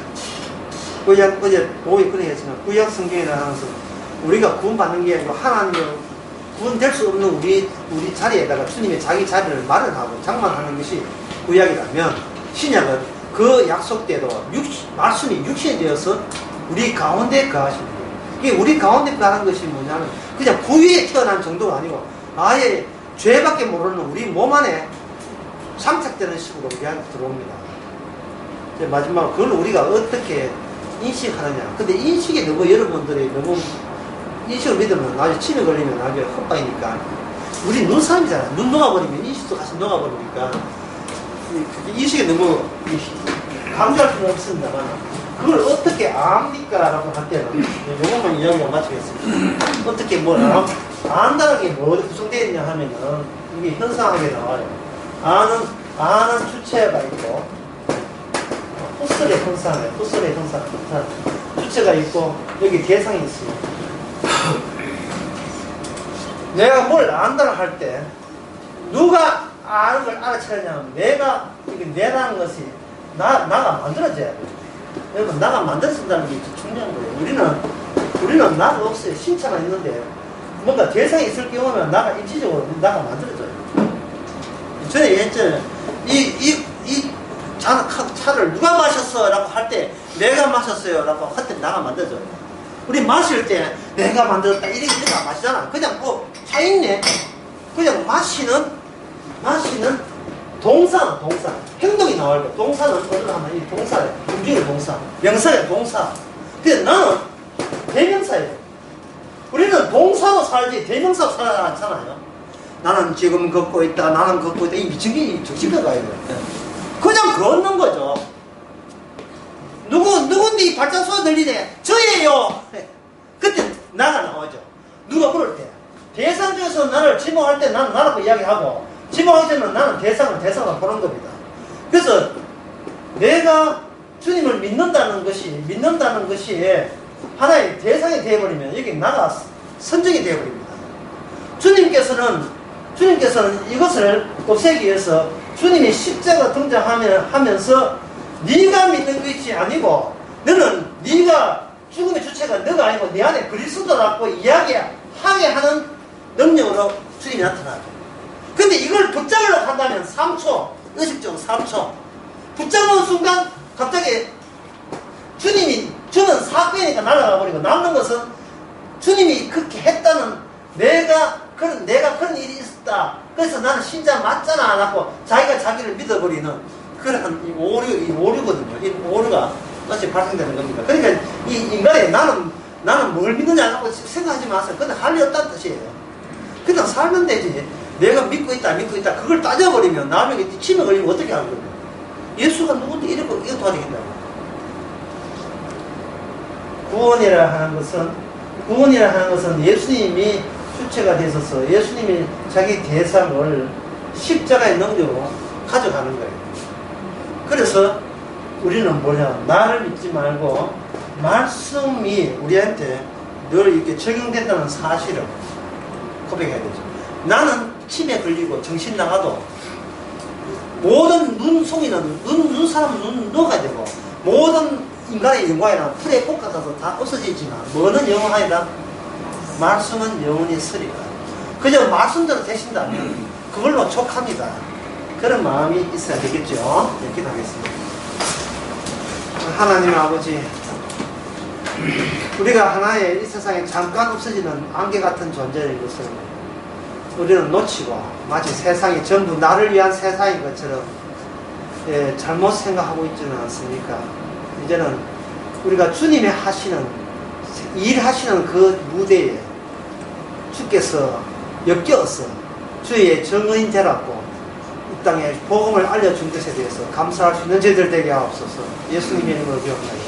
어제 보기 그래 했지만 구약 성경이라 하면서 우리가 구원받는 게 아니고 하나님의 구원될 수 없는 우리 자리에다가 주님의 자기 자리를 마련하고 장만하는 것이 구약이라면 신약은 그 약속대로 말씀이 육신이 되어서 우리 가운데 거하십니다. 이게 우리 가운데 거하는 것이 뭐냐면 그냥 구유에 태어난 정도가 아니고 아예 죄밖에 모르는 우리 몸 안에 장착되는 식으로 우리한테 들어옵니다. 이제 마지막으로 그걸 우리가 어떻게 인식하느냐. 근데 인식이 너무 여러분들이 너무 인식을 믿으면 나중에 침에 걸리면 나중에 헛바이니까 우리 눈사람이잖아요. 눈 녹아버리면 인식도 같이 녹아버리니까 인식이 너무 강조할 필요는 없습니다만 그걸 어떻게 압니까? 라고 할 때는 요것만 이야기를 마치겠습니다. 어떻게 뭘 안다는 게 뭐 구성되어 있냐 하면은 이게 현상하게 나와요. 아는 주체가 있고 후설의 현상이에요. 후설의 현상 주체가 있고 여기 대상이 있어요. 내가 뭘 안다고 할 때 누가 아는 걸 알아채냐면 내가 이게 내라는 것이 나가 만들어져야 돼요. 여러분 나가 만들어진다는 게 중요한 거예요. 우리는 나가 없어요. 신체만 있는데 뭔가 대상이 있을 경우는 나가 입지적으로 나가 만들어져요. 전에 얘기했잖아요. 이 차를 누가 마셨어? 라고 할 때 내가 마셨어요. 라고 할 때 나가 만들어져요. 우리 마실 때 내가 만들었다 이렇게 안 마시잖아. 그냥 차 있네. 그냥 마시는 동사 행동이 나와야 돼. 동사는 어디로 하면 이 동사예요. 움직이는 동사, 명사예요. 동사. 근데 나는 대명사예요. 우리는 동사로 살지 대명사로 살지 않잖아요. 나는 지금 걷고 있다. 나는 걷고 있다. 이 미친 게 적시가 가야 돼요. 그냥 걷는 거죠. 누군데 이 발자소가 들리네. 저예요. 그때 나가 나오죠. 누가 부를 때. 대상 중에서 나를 지목할 때 나는 나라고 이야기하고 지목하기 전에 나는 대상을 보는 겁니다. 그래서 내가 주님을 믿는다는 것이 하나의 대상이 되어버리면 여기 나가 선정이 되어버립니다. 주님께서는 이것을 없애기 위해서 주님이 십자가 등장하면서 네가 믿는 것이 아니고 네가 죽음의 주체가 너가 아니고 네 안에 그리스도라고 이야기하게 하는 능력으로 주님이 나타나죠. 근데 이걸 붙잡으려고 한다면 3초, 의식적으로 3초. 붙잡는 순간 갑자기 주님이 주는 사건이니까 날아가 버리고 남는 것은 주님이 그렇게 했다는 내가 그런 일이 있었다. 그래서 나는 신자 맞잖아 안 하고 자기가 자기를 믿어버리는 그런 이 오류거든요. 이 오류가 다시 발생되는 겁니다. 그러니까 이 인간이 나는 뭘 믿느냐고 생각하지 마세요. 근데 할 일 없다는 뜻이에요. 그냥 살면 되지. 내가 믿고 있다 그걸 따져버리면 나중에 치매 걸리면 어떻게 하는 거예요? 예수가 누군데 이렇게 이거 도와주겠다고. 구원이라 하는 것은 예수님이 주체가 되셔서 예수님이 자기 대상을 십자가의 능력으로 가져가는 거예요. 그래서 우리는 뭐냐, 나를 믿지 말고 말씀이 우리한테 늘 이렇게 적용된다는 사실을 고백해야 되죠. 나는 치매 걸리고 정신 나가도 모든 눈 사람은 눈 녹아야 되고 모든 인간의 영광이나 풀의 꽃 같아서 다 없어지지만 뭐는 영원하리라? 말씀은 영원히 서리라. 그저 말씀대로 되신다면 그걸로 족합니다. 그런 마음이 있어야 되겠죠. 네, 기도하겠습니다. 하나님 아버지, 우리가 하나의 이 세상에 잠깐 없어지는 안개 같은 존재인 것을 우리는 놓치고 마치 세상이 전부 나를 위한 세상인 것처럼 잘못 생각하고 있지는 않습니까? 이제는 우리가 주님의 일하시는 그 무대에 주께서 엮여서 주의 정의인 되라고 이 땅에 복음을 알려준 것에 대해서 감사할 수 있는 저희들 되게 하옵소서. 예수님의 이름으로 기도합니다.